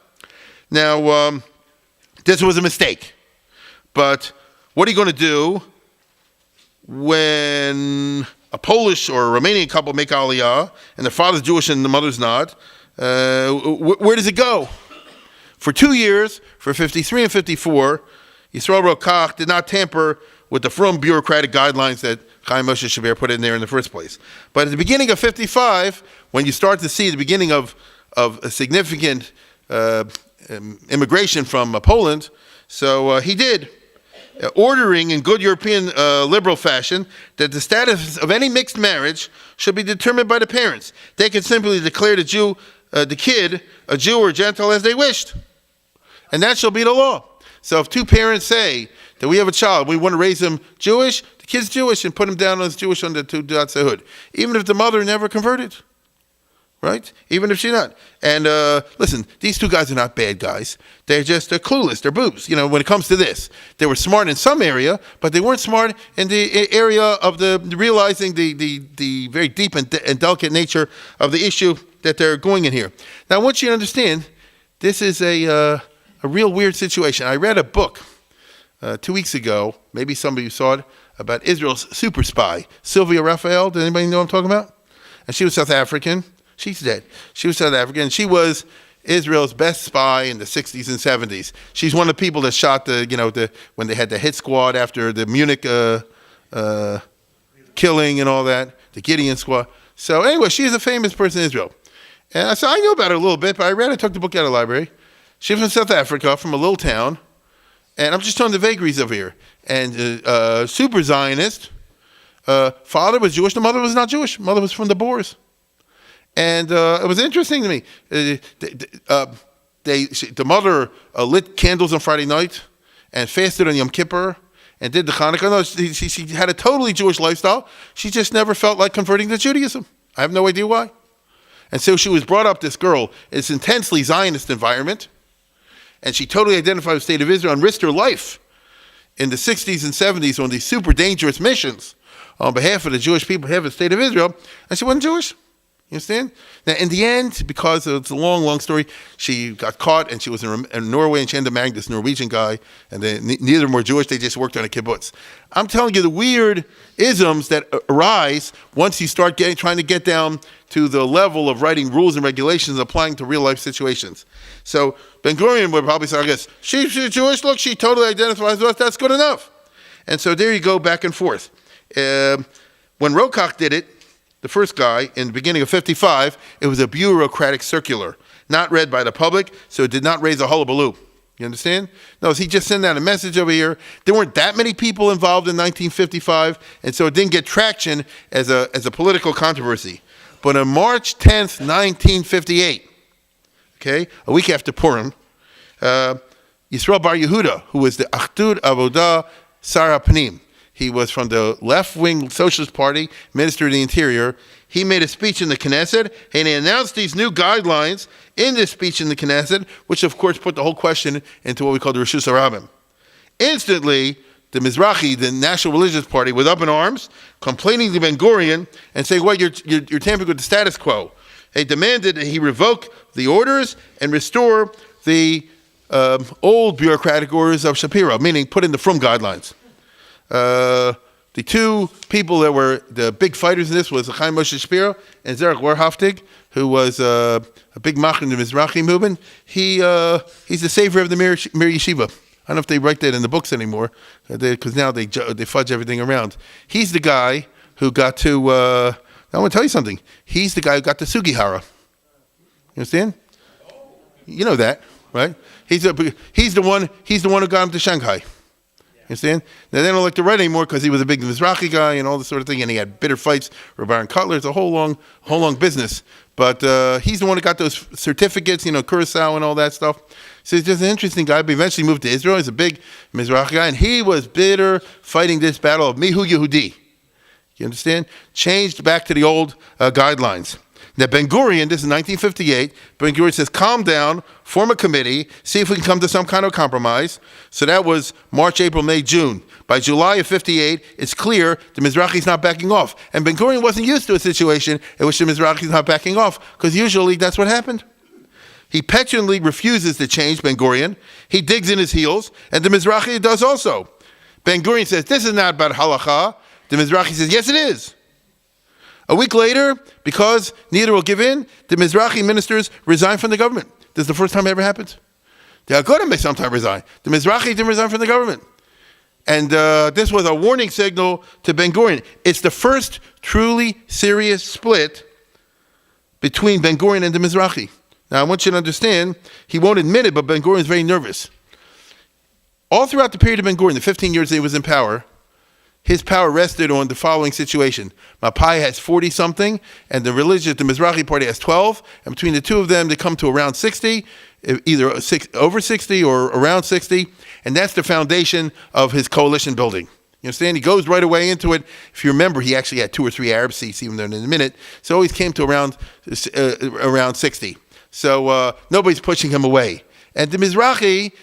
Now, this was a mistake. But what are you going to do when a Polish or a Romanian couple make Aliyah, and the father's Jewish and the mother's not? Where does it go? For 2 years, for 53 and 54, Yisrael Rokach did not tamper with the frum bureaucratic guidelines that Chaim Moshe Shabir put in there in the first place. But at the beginning of 55, when you start to see the beginning of a significant immigration from Poland, so he did, ordering in good European liberal fashion that the status of any mixed marriage should be determined by the parents. They could simply declare the kid a Jew or Gentile as they wished. And that shall be the law. So if two parents say that we have a child, we want to raise him Jewish, the kid's Jewish, and put him down as Jewish under Tudat Sehud. Even if the mother never converted. Right? Even if she's not. And listen, these two guys are not bad guys. They're just clueless. They're boobs. You know, when it comes to this. They were smart in some area, but they weren't smart in the area of realizing the very deep and delicate nature of the issue that they're going in here. Now, I want you to understand, this is a real weird situation. I read a book 2 weeks ago, maybe some of you saw it, about Israel's super spy, Sylvia Raphael. Does anybody know what I'm talking about? And she was South African. She's dead. She was South African. She was Israel's best spy in the 60s and 70s. She's one of the people that shot when they had the hit squad after the Munich killing and all that, the Gideon squad. So anyway, she's a famous person in Israel. And so I knew about her a little bit, but I took the book out of the library. She was from South Africa, from a little town. And I'm just telling the vagaries of here. And super Zionist. Father was Jewish. The mother was not Jewish. Mother was from the Boers. And it was interesting to me. The mother lit candles on Friday night and fasted on Yom Kippur and did the Hanukkah. No, she had a totally Jewish lifestyle. She just never felt like converting to Judaism. I have no idea why. And so she was brought up, this girl, in this intensely Zionist environment. And she totally identified with the state of Israel and risked her life in the 60s and 70s on these super dangerous missions on behalf of the Jewish people, on behalf of the state of Israel. And she wasn't Jewish. You understand? Now, in the end, because it's a long, long story, she got caught and she was in Norway and she ended up marrying this Norwegian guy. And neither of them were Jewish. They just worked on a kibbutz. I'm telling you the weird isms that arise once you start trying to get down to the level of writing rules and regulations applying to real life situations. So Ben Gurion would probably say, I guess, she's Jewish. Look, she totally identifies with us. That's good enough. And so there you go, back and forth. When Rokach did it, the first guy, in the beginning of 55, it was a bureaucratic circular, not read by the public, so it did not raise a hullabaloo. You understand? No, he just sent out a message over here. There weren't that many people involved in 1955, and so it didn't get traction as a political controversy. But on March 10th, 1958, okay, a week after Purim, Yisrael Bar Yehuda, who was the Achdut Avodah Sar HaPnim, he was from the left-wing Socialist Party, Minister of the Interior. He made a speech in the Knesset, and he announced these new guidelines in this speech in the Knesset, which of course put the whole question into what we call the Reshus HaRabim. Instantly, the Mizrahi, the National Religious Party, was up in arms, complaining to Ben Gurion and saying, well, you're tampering with the status quo. They demanded that he revoke the orders and restore the old bureaucratic orders of Shapiro, meaning put in the Frum guidelines. The two people that were the big fighters in this was Chaim Moshe Shapiro and Zerach Warhaftig, who was a big mach in the Mizrahi movement. He's the savior of the Mir Yeshiva. I don't know if they write that in the books anymore, because now they fudge everything around. He's the guy who got to, I want to tell you something. He's the guy who got to Sugihara. You understand? You know that, right? He's the one who got him to Shanghai. You understand? Now, they don't like to write anymore because he was a big Mizrahi guy and all this sort of thing, and he had bitter fights with Baron Cutler. It's a whole long business. But he's the one who got those certificates, Curacao and all that stuff. So he's just an interesting guy, but eventually moved to Israel. He's a big Mizrahi guy, and he was bitter fighting this battle of Mihu Yehudi. You understand? Changed back to the old guidelines. Now, Ben-Gurion, this is 1958, Ben-Gurion says, calm down, form a committee, see if we can come to some kind of compromise. So that was March, April, May, June. By July of 58, it's clear the Mizrahi's not backing off. And Ben-Gurion wasn't used to a situation in which the Mizrahi's not backing off, because usually that's what happened. He petulantly refuses to change, Ben-Gurion. He digs in his heels, and the Mizrahi does also. Ben-Gurion says, this is not about halakha. The Mizrahi says, yes, it is. A week later, because neither will give in, the Mizrahi ministers resign from the government. This is the first time it ever happened. The Agudah may sometime resign. The Mizrahi didn't resign from the government. And this was a warning signal to Ben-Gurion. It's the first truly serious split between Ben-Gurion and the Mizrahi. Now, I want you to understand, he won't admit it, but Ben-Gurion is very nervous. All throughout the period of Ben-Gurion, the 15 years that he was in power, his power rested on the following situation. Mapai has 40-something, and the Mizrahi party has 12, and between the two of them, they come to around 60, either over 60 or around 60, and that's the foundation of his coalition building. You understand? He goes right away into it. If you remember, he actually had 2 or 3 Arab seats, even though in a minute, so always came to around 60. So nobody's pushing him away. And the Mizrahi,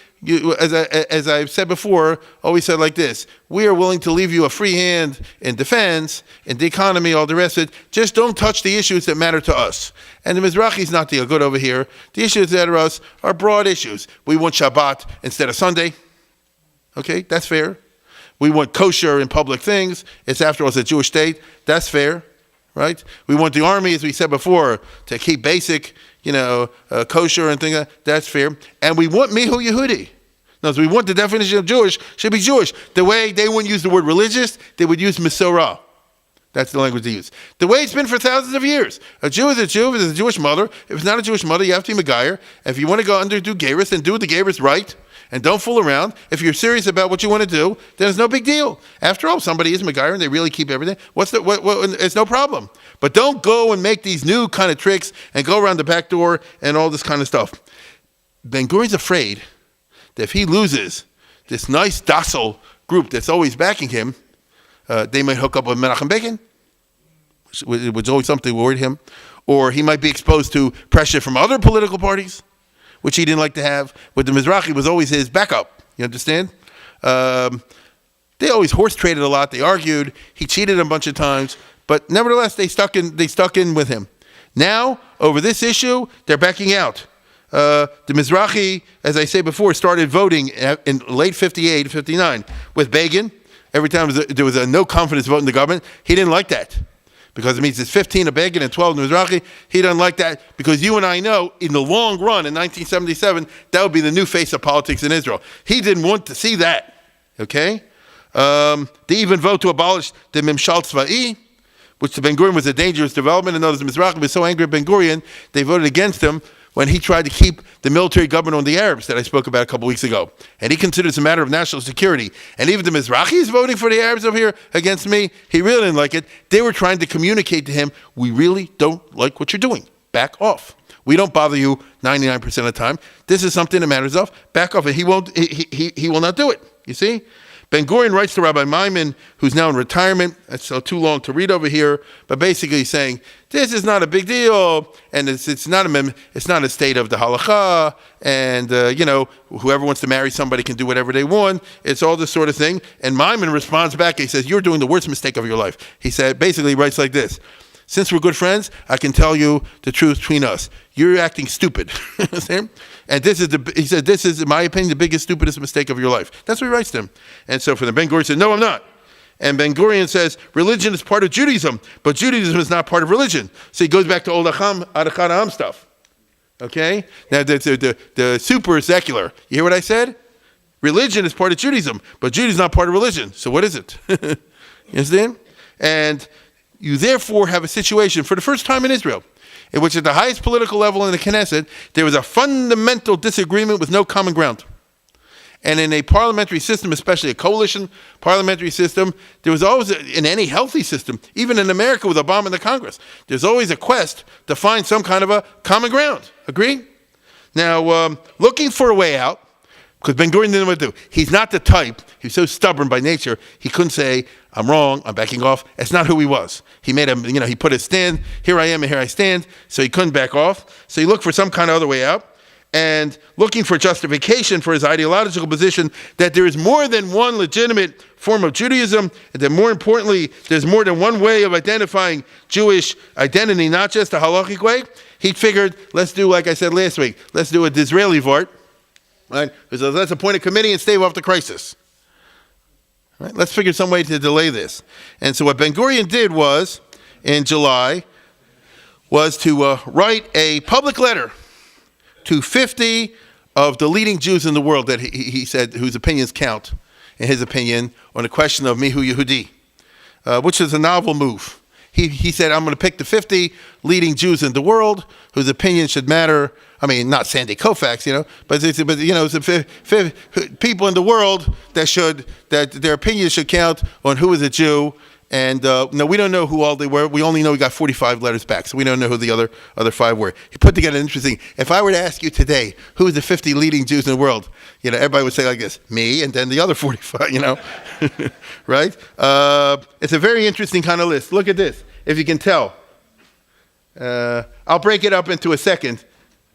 as I've said before, always said like this: we are willing to leave you a free hand in defense, in the economy, all the rest of it. Just don't touch the issues that matter to us. And the Mizrahi's not the good over here. The issues that matter to us are broad issues. We want Shabbat instead of Sunday. Okay, that's fair. We want kosher in public things. It's after all a Jewish state. That's fair, right? We want the army, as we said before, to keep basic, kosher and things like that. That's fair. And we want mihu Yehudi. No, we want the definition of Jewish should be Jewish. The way they wouldn't use the word religious, they would use Mesorah. That's the language they use. The way it's been for thousands of years. A Jew is a Jew. If it's a Jewish mother, if it's not a Jewish mother, you have to be Megayer. If you want to go under do Geirus, then do the Geirus right. And don't fool around. If you're serious about what you want to do, then it's no big deal. After all, somebody is Megayer and they really keep everything. It's no problem. But don't go and make these new kind of tricks and go around the back door and all this kind of stuff. Ben-Gurion's afraid that if he loses this nice, docile group that's always backing him, they might hook up with Menachem Begin, which was always something that worried him. Or he might be exposed to pressure from other political parties, which he didn't like to have. But the Mizrahi was always his backup. You understand? They always horse traded a lot. They argued. He cheated a bunch of times. But nevertheless, they stuck in with him. Now, over this issue, they're backing out. The Mizrahi, as I say before, started voting in late 58, 59 with Begin. Every time there was a no confidence vote in the government, he didn't like that. Because it means it's 15 of Begin and 12 of Mizrahi. He doesn't like that because you and I know in the long run in 1977, that would be the new face of politics in Israel. He didn't want to see that. Okay? They even vote to abolish the Mimshal Tzva'i, which to Ben-Gurion was a dangerous development. And others, the Mizrahi was so angry at Ben-Gurion, they voted against him when he tried to keep the military government on the Arabs that I spoke about a couple weeks ago. And he considers it a matter of national security. And even the Mizrahi is voting for the Arabs over here against me. He really didn't like it. They were trying to communicate to him, we really don't like what you're doing. Back off. We don't bother you 99% of the time. This is something that matters of. Back off. And he will not do it. You see? Ben-Gurion writes to Rabbi Maimon, who's now in retirement. That's so too long to read over here. But basically he's saying, this is not a big deal, and it's not a state of the halakha, and whoever wants to marry somebody can do whatever they want. It's all this sort of thing. And Maimon responds back. He says, you're doing the worst mistake of your life. He said, basically he writes like this: since we're good friends, I can tell you the truth between us. You're acting stupid. And he said, this is, in my opinion, the biggest, stupidest mistake of your life. That's what he writes to him. And so for the Ben-Gurion said, no, I'm not. And Ben-Gurion says, religion is part of Judaism, but Judaism is not part of religion. So he goes back to old Achad stuff. Okay? Now, the super secular. You hear what I said? Religion is part of Judaism, but Judaism is not part of religion. So what is it? You understand? And you therefore have a situation, for the first time in Israel, in which at the highest political level in the Knesset, there was a fundamental disagreement with no common ground. And in a parliamentary system, especially a coalition parliamentary system, there was always, in any healthy system, even in America with Obama in the Congress, there's always a quest to find some kind of a common ground. Agree? Now, looking for a way out, Because Ben Gurion didn't know what to do. He's not the type. He was so stubborn by nature. He couldn't say, "I'm wrong. I'm backing off." That's not who he was. He made he put a stand. Here I am, and here I stand. So he couldn't back off. So he looked for some kind of other way out, and looking for justification for his ideological position that there is more than one legitimate form of Judaism, and that more importantly, there's more than one way of identifying Jewish identity, not just a halachic way. He figured, let's do, like I said last week, let's do a Disraeli vort. Right? So let's appoint a committee and stave off the crisis. Right? Let's figure some way to delay this. And so what Ben Gurion did was, in July, was to write a public letter to 50 of the leading Jews in the world that he said whose opinions count, in his opinion, on the question of Mihu Yehudi, which is a novel move. He said, I'm going to pick the 50 leading Jews in the world whose opinions should matter. I mean, not Sandy Koufax, but it's people in the world that their opinions should count on who is a Jew. And no, we don't know who all they were. We only know we got 45 letters back, so we don't know who the other 5 were. He put together an interesting. If I were to ask you today, who is the 50 leading Jews in the world? Everybody would say like this, me, and then the other 45. Right? It's a very interesting kind of list. Look at this, if you can tell. I'll break it up into a second,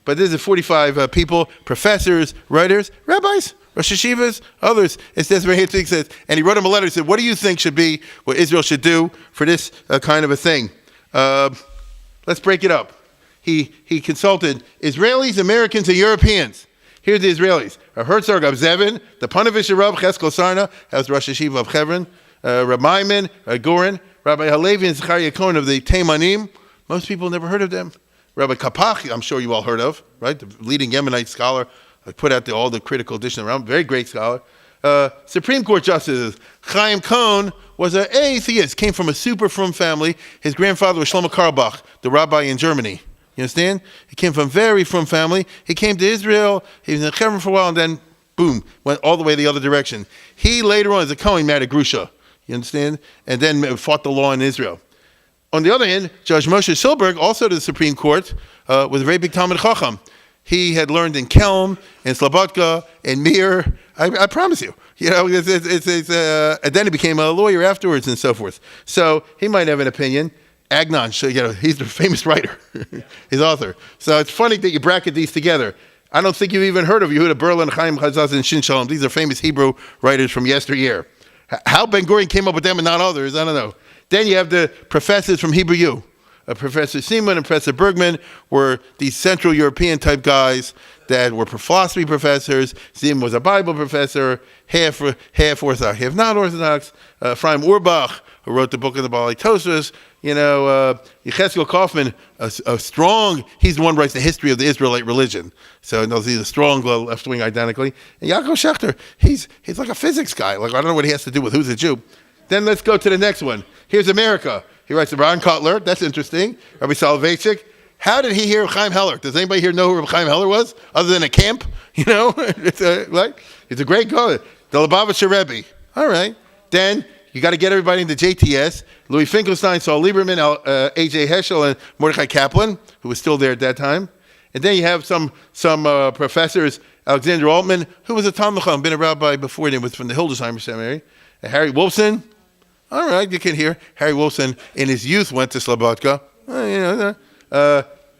but this is 45 people, professors, writers, rabbis, Rosh Hashivas, others. It's this very thing says, and he wrote him a letter. He said, "What do you think should be what Israel should do for this kind of a thing?" Let's break it up. He consulted Israelis, Americans, and Europeans. Here's the Israelis: Herzog of Zevin, the Panovich Rav Cheskel Sarna, as Rosh Hashiva of Hebron, Reb Maimon, Goren, Rabbi Halevi and Zechariah Cohen of the Teimanim. Most people never heard of them. Rabbi Kapach, I'm sure you all heard of, right? The leading Yemenite scholar. I put out all the critical edition around. Very great scholar. Supreme Court Justices. Chaim Cohn was an atheist. Came from a super frum family. His grandfather was Shlomo Carlebach, the rabbi in Germany. You understand? He came from a very frum family. He came to Israel. He was in Hebron for a while, and then, boom, went all the way the other direction. He later on, as a Cohen, married Grusha. You understand? And then fought the law in Israel. On the other hand, Judge Moshe Silberg, also to the Supreme Court, was a very big Talmid Chacham. He had learned in Kelm, in Slobodka, in Mir. I promise you. And then he became a lawyer afterwards and so forth. So he might have an opinion. Agnon, he's the famous writer. He's author. So it's funny that you bracket these together. I don't think you've even heard of Yehuda Berlin, Chaim Chazaz, and Shin Shalom. These are famous Hebrew writers from yesteryear. How Ben Gurion came up with them and not others, I don't know. Then you have the professors from Hebrew U. Professor Seaman and Professor Bergman were these Central European type guys that were philosophy professors. Seaman was a Bible professor, half Orthodox, half not Orthodox. Ephraim Urbach, who wrote the book of the Baalei Tosfos. Yechezkel Kaufman, a strong, he's the one who writes the history of the Israelite religion. So he's a strong left-wing identically. And Yaakov Schechter, he's like a physics guy. Like, I don't know what he has to do with who's a Jew. Then let's go to the next one. Here's America. He writes to Ron Kotler. That's interesting. Rabbi Soloveitchik. How did he hear of Chaim Heller? Does anybody here know who Chaim Heller was? Other than a camp? He's a great guy. The Lubavitcher Rebbe. All right. Then you got to get everybody into JTS. Louis Finkelstein, Saul Lieberman, A.J. Heschel, and Mordechai Kaplan, who was still there at that time. And then you have some professors, Alexander Altman, who was a Talmid Chacham, been a rabbi before him, was from the Hildesheimer Seminary. Harry Wolfson. All right, you can hear Harry Wolfson in his youth went to Slobodka.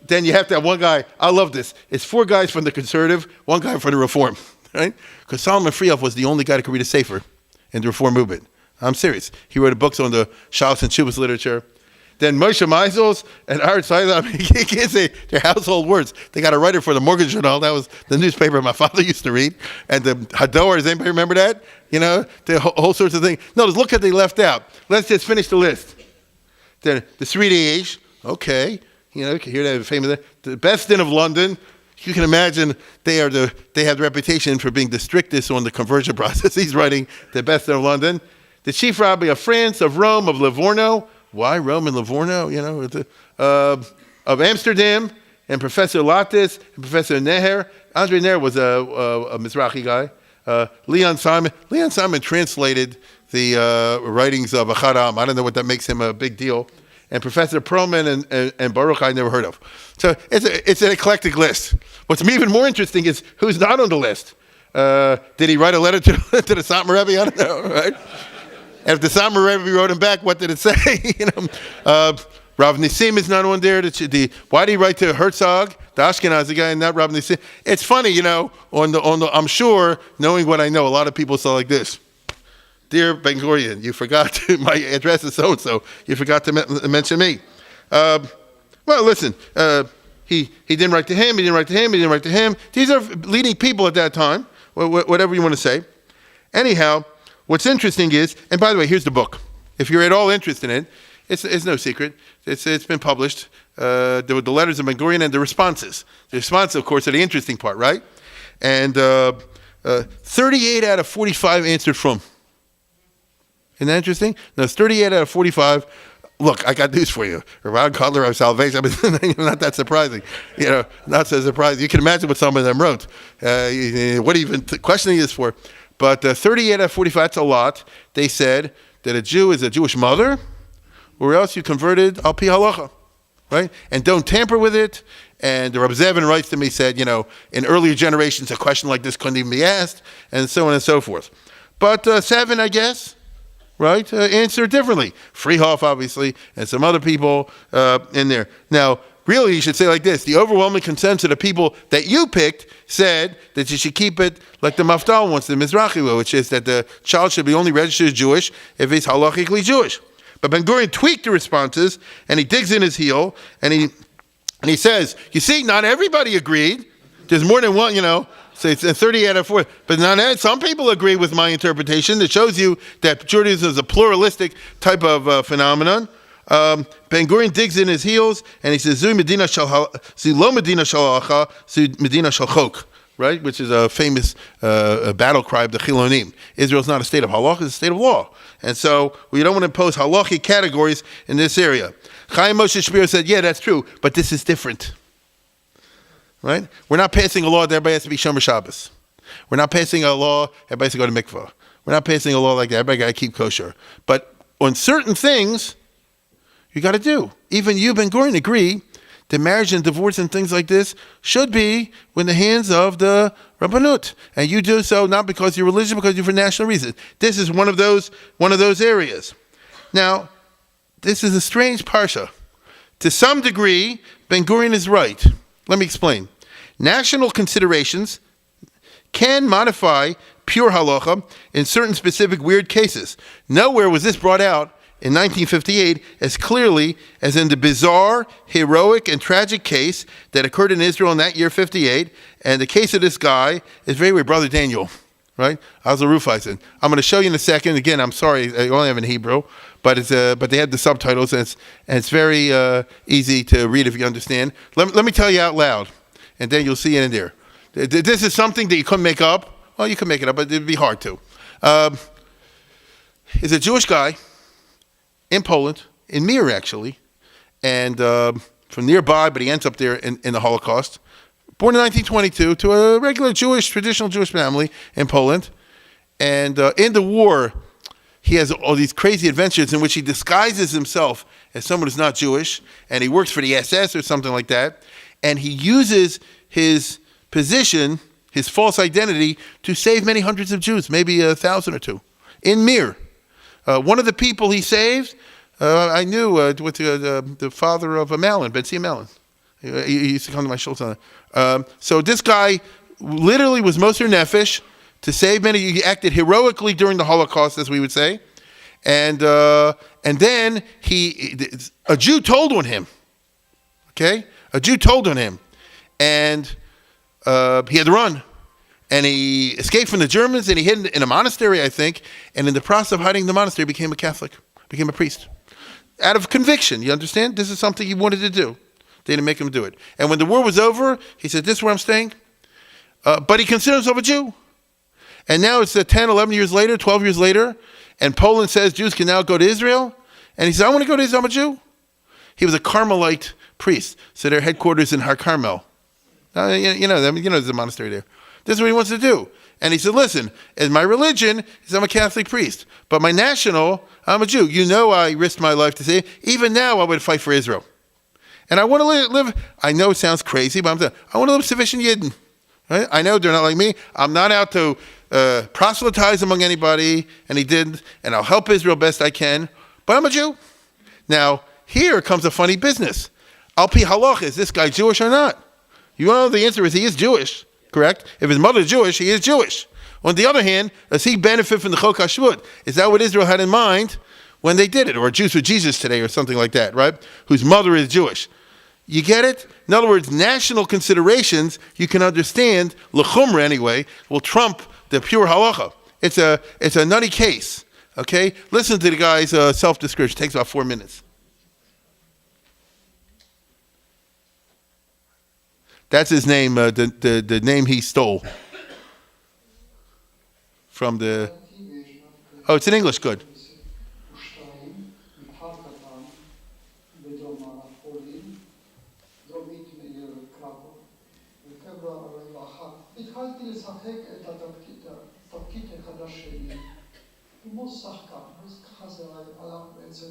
Then you have to have one guy. I love this. It's 4 guys from the conservative, 1 guy from the reform, right? Because Solomon Freoff was the only guy that could read a sefer in the reform movement. I'm serious. He wrote books on the Shalos and Chubas literature. Then Moshe Meisels and Art Seiler, you can't say their household words. They got a writer for the Morgan Journal. That was the newspaper my father used to read. And the Hador, does anybody remember that? The whole sorts of things. No, look at they left out. Let's just finish the list. Then the Sridei Eish, okay. You can hear that famous. The Best Din of London. You can imagine they have the reputation for being the strictest on the conversion process. He's writing the Best Din of London. The Chief Rabbi of France, of Rome, of Livorno. Why Rome and Livorno? Of Amsterdam, and Professor Lattis, and Professor Neher. Andre Neher was a Mizrahi guy. Leon Simon translated the writings of Achad Ha'am. I don't know what that makes him a big deal. And Professor Perlman and Baruch I never heard of. So it's an eclectic list. What's even more interesting is who's not on the list. Did he write a letter to the Satmar Rebbe? I don't know, right? And if the Satmar Rebbe wrote him back, what did it say? Rav Nisim is not on there. Why did he write to Herzog, the Ashkenazi guy, and not Rav Nisim? It's funny, on the. I'm sure, knowing what I know, a lot of people saw like this. Dear Ben Gurion, you forgot my address is so-and-so. You forgot to mention me. Well, listen, he didn't write to him, he didn't write to him, he didn't write to him. These are leading people at that time, whatever you want to say. Anyhow, what's interesting is, and by the way, here's the book. If you're at all interested in it, it's no secret. It's been published. The letters of Ben Gurion and the responses. The responses, of course, are the interesting part, right? And 38 out of 45 answered from. Isn't that interesting? No, it's 38 out of 45. Look, I got news for you. Around Cutler of Salvation. I mean, not that surprising. Not so surprising. You can imagine what some of them wrote. What are you even questioning this for? But 38 out of 45, that's a lot. They said that a Jew is a Jewish mother, or else you converted al pi halacha, right? And don't tamper with it. And the Reb Zevin writes to me, said, in earlier generations, a question like this couldn't even be asked, and so on and so forth. But 7, I guess, right, answer differently. Freehoff, obviously, and some other people in there. Now, really, you should say like this. The overwhelming consensus of the people that you picked said that you should keep it like the Mafdal wants, the Mizrahi will, which is that the child should be only registered as Jewish if he's halachically Jewish. But Ben Gurion tweaked the responses, and he digs in his heel, and he says, you see, not everybody agreed. There's more than one, So it's 30 out of 40. But some people agree with my interpretation. That shows you that Judaism is a pluralistic type of phenomenon. Ben Gurion digs in his heels, and he says, Zu Medina Zu Lo Medina Shal Halacha, Zu Medina Shal Chok, right? Which is a famous battle cry of the Chilonim. Israel's not a state of halacha, it's a state of law. And so we don't want to impose halachic categories in this area. Chaim Moshe Shapiro said, yeah, that's true, but this is different. Right? We're not passing a law that everybody has to be Shomer Shabbos. We're not passing a law everybody has to go to mikvah. We're not passing a law like that. Everybody got to keep kosher. But on certain things, you got to do. Even you, Ben Gurion, agree that marriage and divorce and things like this should be in the hands of the Rabbanut. And you do so not because you're religious, because you're for national reasons. This is one of those areas. Now, this is a strange parsha. To some degree, Ben Gurion is right. Let me explain. National considerations can modify pure halacha in certain specific weird cases. Nowhere was this brought out in 1958 as clearly as in the bizarre, heroic, and tragic case that occurred in Israel in that year, 58. And the case of this guy is very weird, Brother Daniel, right? Azar Rufeisen. I'm going to show you in a second. Again, I'm sorry, I only have it in Hebrew, but they had the subtitles, and it's very easy to read if you understand. Let me tell you out loud, and then you'll see it in there. This is something that you couldn't make up. Well, you can make it up, but it'd be hard to. Is a Jewish guy in Poland, in Mir actually, and from nearby, but he ends up there in the Holocaust. Born in 1922 to a regular traditional Jewish family in Poland. And in the war, he has all these crazy adventures in which he disguises himself as someone who's not Jewish, and he works for the SS or something like that, and he uses his position, his false identity, to save many hundreds of Jews, maybe 1,000 or 2, in Mir. One of the people he saved, I knew with the father of Malin, Betsy Malin. He used to come to my shul. So this guy literally was Moser Nefesh to save many. He acted heroically during the Holocaust, as we would say. And then a Jew told on him. Okay? A Jew told on him. And he had to run. And he escaped from the Germans, and he hid in a monastery, I think. And in the process of hiding in the monastery, became a Catholic, became a priest. Out of conviction, you understand? This is something he wanted to do. They didn't make him do it. And when the war was over, he said, this is where I'm staying. But he considered himself a Jew. And now it's 10, 11 years later, 12 years later, and Poland says Jews can now go to Israel. And he said, I want to go to Israel, I'm a Jew. He was a Carmelite priest, so their headquarters in Har Carmel. There's a monastery there. This is what he wants to do. And he said, listen, in my religion, I'm a Catholic priest. But my national, I'm a Jew. You know I risked my life to say, even now I would fight for Israel. And I want to live, I know it sounds crazy, but I want to live sufficient Yidden. Right? I know they're not like me. I'm not out to proselytize among anybody, and he didn't, and I'll help Israel best I can, but I'm a Jew. Now, here comes a funny business. Al pi halach, is this guy Jewish or not? You want to know the answer is he is Jewish, correct? If his mother is Jewish, he is Jewish. On the other hand, does he benefit from the Chok HaShvut? Is that what Israel had in mind when they did it? Or Jews with Jesus today or something like that, right? Whose mother is Jewish. You get it? In other words, national considerations, you can understand, l'chumra anyway, will trump the pure halacha. It's a nutty case, okay? Listen to the guy's self-description. It takes about 4 minutes. That's his name, the name he stole from the... Oh, it's in English, good. התחלתי לשחק את התפקיד החדש שלי, כמו שחקן, ככה זה הלך בעצם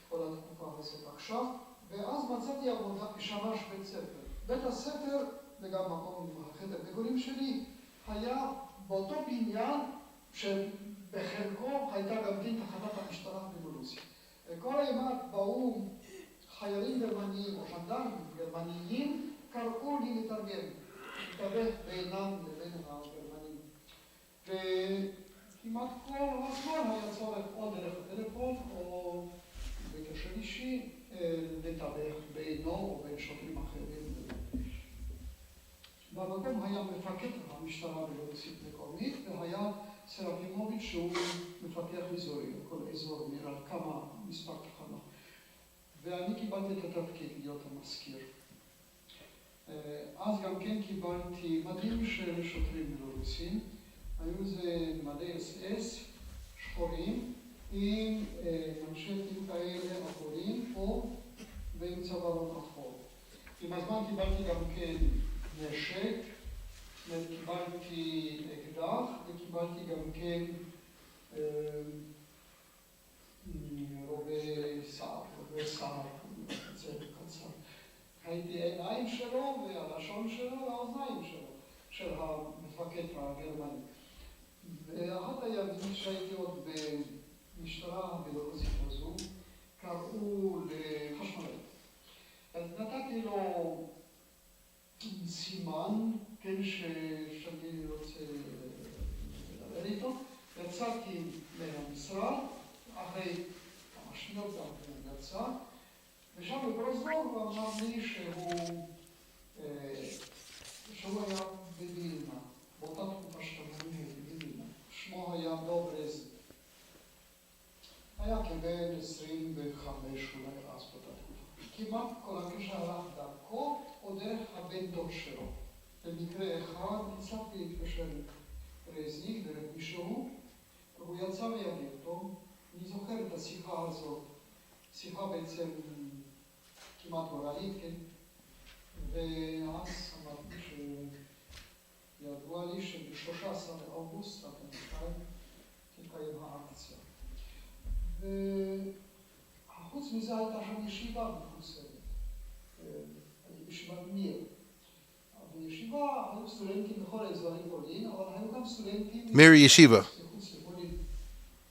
כל התקופה הזאת עכשיו, ואז מצאתי עבודה כשמש בית ספר. בית הספר, וגם מקום החדר מגורים שלי, היה באותו בניין שבחלקו הייתה גם כן תחנת המשטרה בגולוסיה. כל אימת באו חיילים גרמניים או ז'נדרמים גרמניים, קראו לי לתרגם. מתווך בינם לבין הגרמנים. וכמעט כל הזמן היה צורך או דרך הטלפון או בקשר אישי לתווך בינו או בין שוטרים אחרים. במקום היה מפקד המשטרה בגולוסית מקומית והיה סרפימוביץ' שהוא מפקח אזורי, כל אזור נראה כמה מספר תחנות. ואני קיבלתי את התפקיד להיות המזכיר. אז גם כן קיבלתי מדים של שוטרים בלורוסים, היו זה מדי אס-אס שחורים עם מנשטים כאלה אפורים פה ועם צווארון אפור. עם הזמן קיבלתי גם כן נשק, קיבלתי אקדח וקיבלתי גם כן רובי סער, זה קצר. הייתי העיניים שלו והלשון שלו והאוזניים שלו, של המפקד הגרמני. ואחת הימים שהייתי עוד במשטרה הבלורוסית הזו, קראו לחשמלאי. אז נתתי לו סימן, כן, שאני רוצה לדבר איתו. יצאתי מהמשרד, אחרי כמה שניות גם הוא יצא, ושם בפרוזדור הוא אמר לי שהוא היה בווילנה, באותה תקופה שאתה מבין בווילנה. שמו היה דוברז. היה כבן 25 אולי אז באותה תקופה. כמעט כל הקשר הלך דרכו או דרך הבן דוד שלו. במקרה אחד הצלחתי להתקשר עם רזניק דרך מישהו, והוא יצא ויגיד אותו. אני זוכר את השיחה הזאת, שיחה בעצם כמעט גורלית, כן? ואז אמרתי שידוע לי שב-13 לאוגוסט 2002 תתקיים האקציה. וחוץ מזה הייתה שם ישיבה מחוסרת, ישיבת מיר. בישיבה היו סטודנטים בכל האזורים פולין, אבל היו גם סטודנטים... מיר ישיבה. מחוץ לפולין.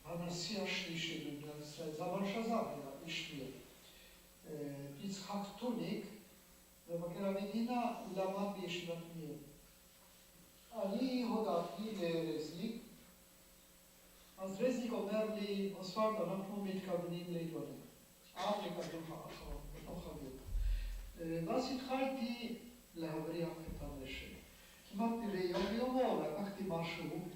הנשיא השלישי במדינת ישראל, זלמן שזר היה איש מיר. יצחק טוניק, מבקר המדינה, למד בישיבת מיר. אני הודעתי לרזניק, אז רזניק אומר לי, אוסוולד, אנחנו מתכוונים להתוודע. עד לקדם האחרון, בתוך הגיר. ואז התחלתי להבריח את הנשק. כמעט ביום ביומו לקחתי משהו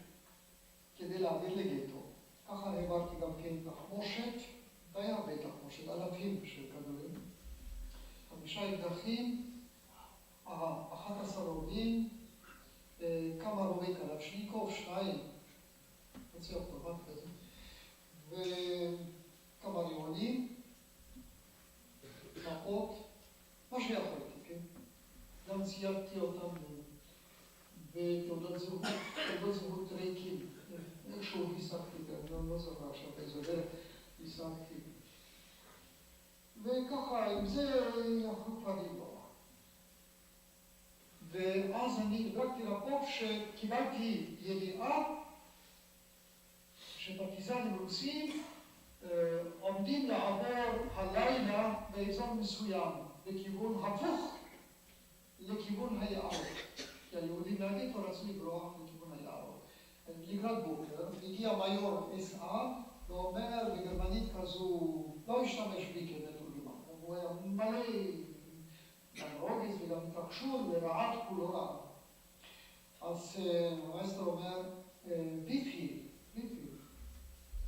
כדי להעביר לגטו. ככה העברתי גם כן תחמושת, די הרבה תחמושת, אלפים של כדורים. 5 אקדחים, 11 רובים, כמה רובי קלצ'ניקוב, 2, חצי אוטומט כזה, וכמה רימונים, מפות, מה שיכולתי, כן? גם ציירתי אותם בתעודות זהות ריקים, איכשהו חיסקתי, אני לא זוכר עכשיו איזו דרך חיסקתי. וככה, עם זה יכלו כבר לברוח. ואז אני הדלקתי רפורט שקיבלתי ידיעה שפרטיזנים רוסים עומדים לעבור הלילה באזור מסוים, בכיוון הפוך לכיוון היערות. כי היהודים מהגטו רצו לברוח לכיוון היערות. לקראת בוקר הגיע מיור S.A. ואומר בגרמנית כזו, לא השתמש בי כמתורגמן, הוא היה מלא גם רוגז וגם התרגשות ורעד כולו רעד. אז המאסטר אומר, ויפיל,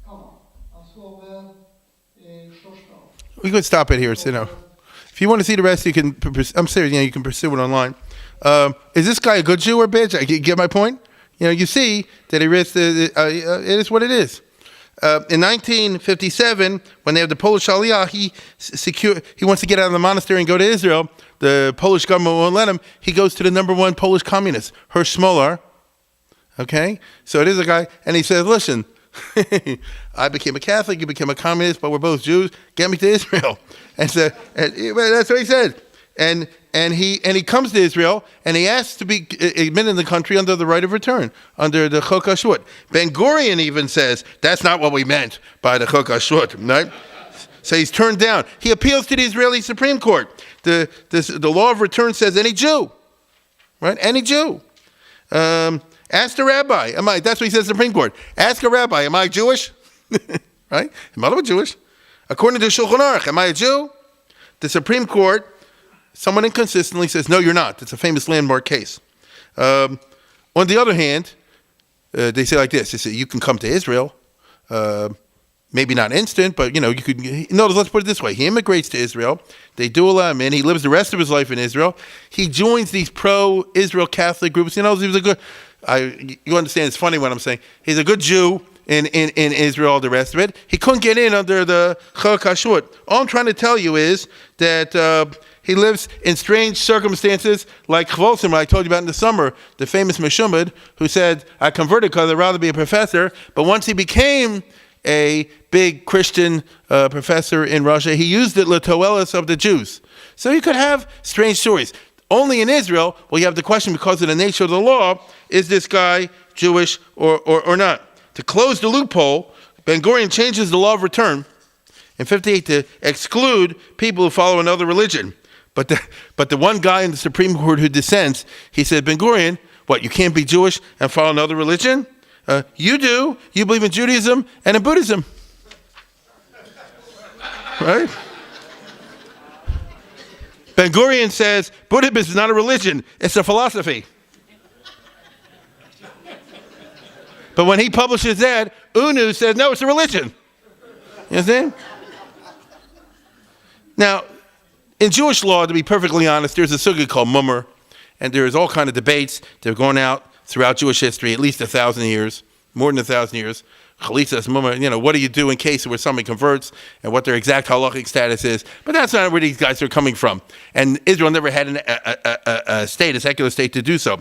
כמה? אז הוא אומר, 300. We could stop it here, so if you want to see the rest, you can. I'm serious. You can pursue it online. Is this guy a good Jew or bad? You get my point. You see that he risked. It is what it is. In 1957, when they have the Polish Aliyah, he wants to get out of the monastery and go to Israel. The Polish government won't let him. He goes to the number one Polish communist, Hersh Smolar. Okay, so it is a guy, and he says, "Listen, I became a Catholic, you became a communist, but we're both Jews. Get me to Israel." And so that's what he said. And he comes to Israel, and he asks to be admitted in the country under the right of return, under the Chok HaShvut. Ben Gurion even says, that's not what we meant by the Chok HaShvut, right? So he's turned down. He appeals to the Israeli Supreme Court. The law of return says any Jew, right? Any Jew. Ask the rabbi, that's what he says in the Supreme Court. Ask a rabbi, am I Jewish? Right? Am I Jewish? According to Shulchan Aruch, am I a Jew? The Supreme Court, someone inconsistently says, no, you're not. It's a famous landmark case. On the other hand, they say like this. They say, you can come to Israel. Maybe not instant, but, you could. Notice, let's put it this way. He immigrates to Israel. They do allow him in. He lives the rest of his life in Israel. He joins these pro-Israel Catholic groups. He was a good, you understand, it's funny what I'm saying. He's a good Jew in Israel, the rest of it. He couldn't get in under the Chok HaShvut. All I'm trying to tell you is that he lives in strange circumstances like Chvolsim, I told you about in the summer, the famous Meshumad, who said, I converted because I'd rather be a professor, but once he became a big Christian professor in Russia, he used it l'toelis of the Jews. So you could have strange stories. Only in Israel, you have the question, because of the nature of the law, is this guy Jewish or not? To close the loophole, Ben Gurion changes the law of return in 58 to exclude people who follow another religion. But the one guy in the Supreme Court who dissents, he said, Ben Gurion, what, you can't be Jewish and follow another religion? You do. You believe in Judaism and in Buddhism. Right? Ben Gurion says, Buddhism is not a religion, it's a philosophy. But when he publishes that, UNU says, no, it's a religion. You understand? Now, in Jewish law, to be perfectly honest, there's a sugya called mummer, and there's all kind of debates. They're going out throughout Jewish history, at least 1,000 years, more than 1,000 years. Chalisas, mummer, what do you do in case where somebody converts and what their exact halachic status is? But that's not where these guys are coming from. And Israel never had a state, a secular state, to do so.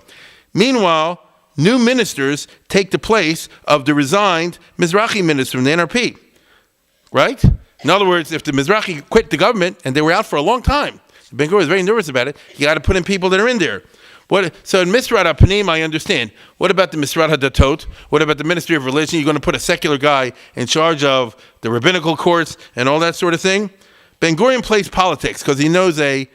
Meanwhile, new ministers take the place of the resigned Mizrahi minister from the NRP. Right? In other words, if the Mizrahi quit the government, and they were out for a long time, Ben Gurion was very nervous about it, you got to put in people that are in there. So in Misrat HaPanim, I understand. What about the Misrat HaDatot? What about the Ministry of Religion? You're going to put a secular guy in charge of the rabbinical courts and all that sort of thing? Ben Gurion plays politics because he knows a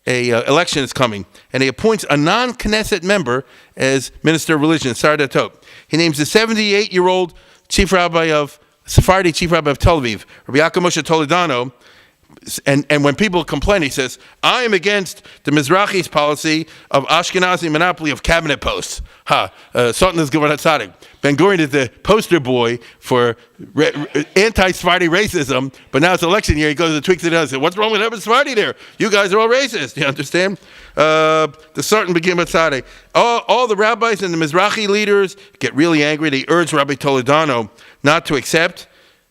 election is coming, and he appoints a non-Knesset member as Minister of Religion, Sar Datot. He names the 78-year-old Sephardi chief rabbi of Tel Aviv, Rabbi Yaakov Moshe Toledano, and when people complain, he says, I am against the Mizrahi's policy of Ashkenazi monopoly of cabinet posts. Sultan is Gevurah Tzaddik. Ben Gurion is the poster boy for anti-Sephardi racism, but now it's election year, he goes and tweaks it out and says, what's wrong with having Sephardi there? You guys are all racist, you understand? The Sultan Gevurah Tzaddik. All the rabbis and the Mizrahi leaders get really angry. They urge Rabbi Toledano not to accept,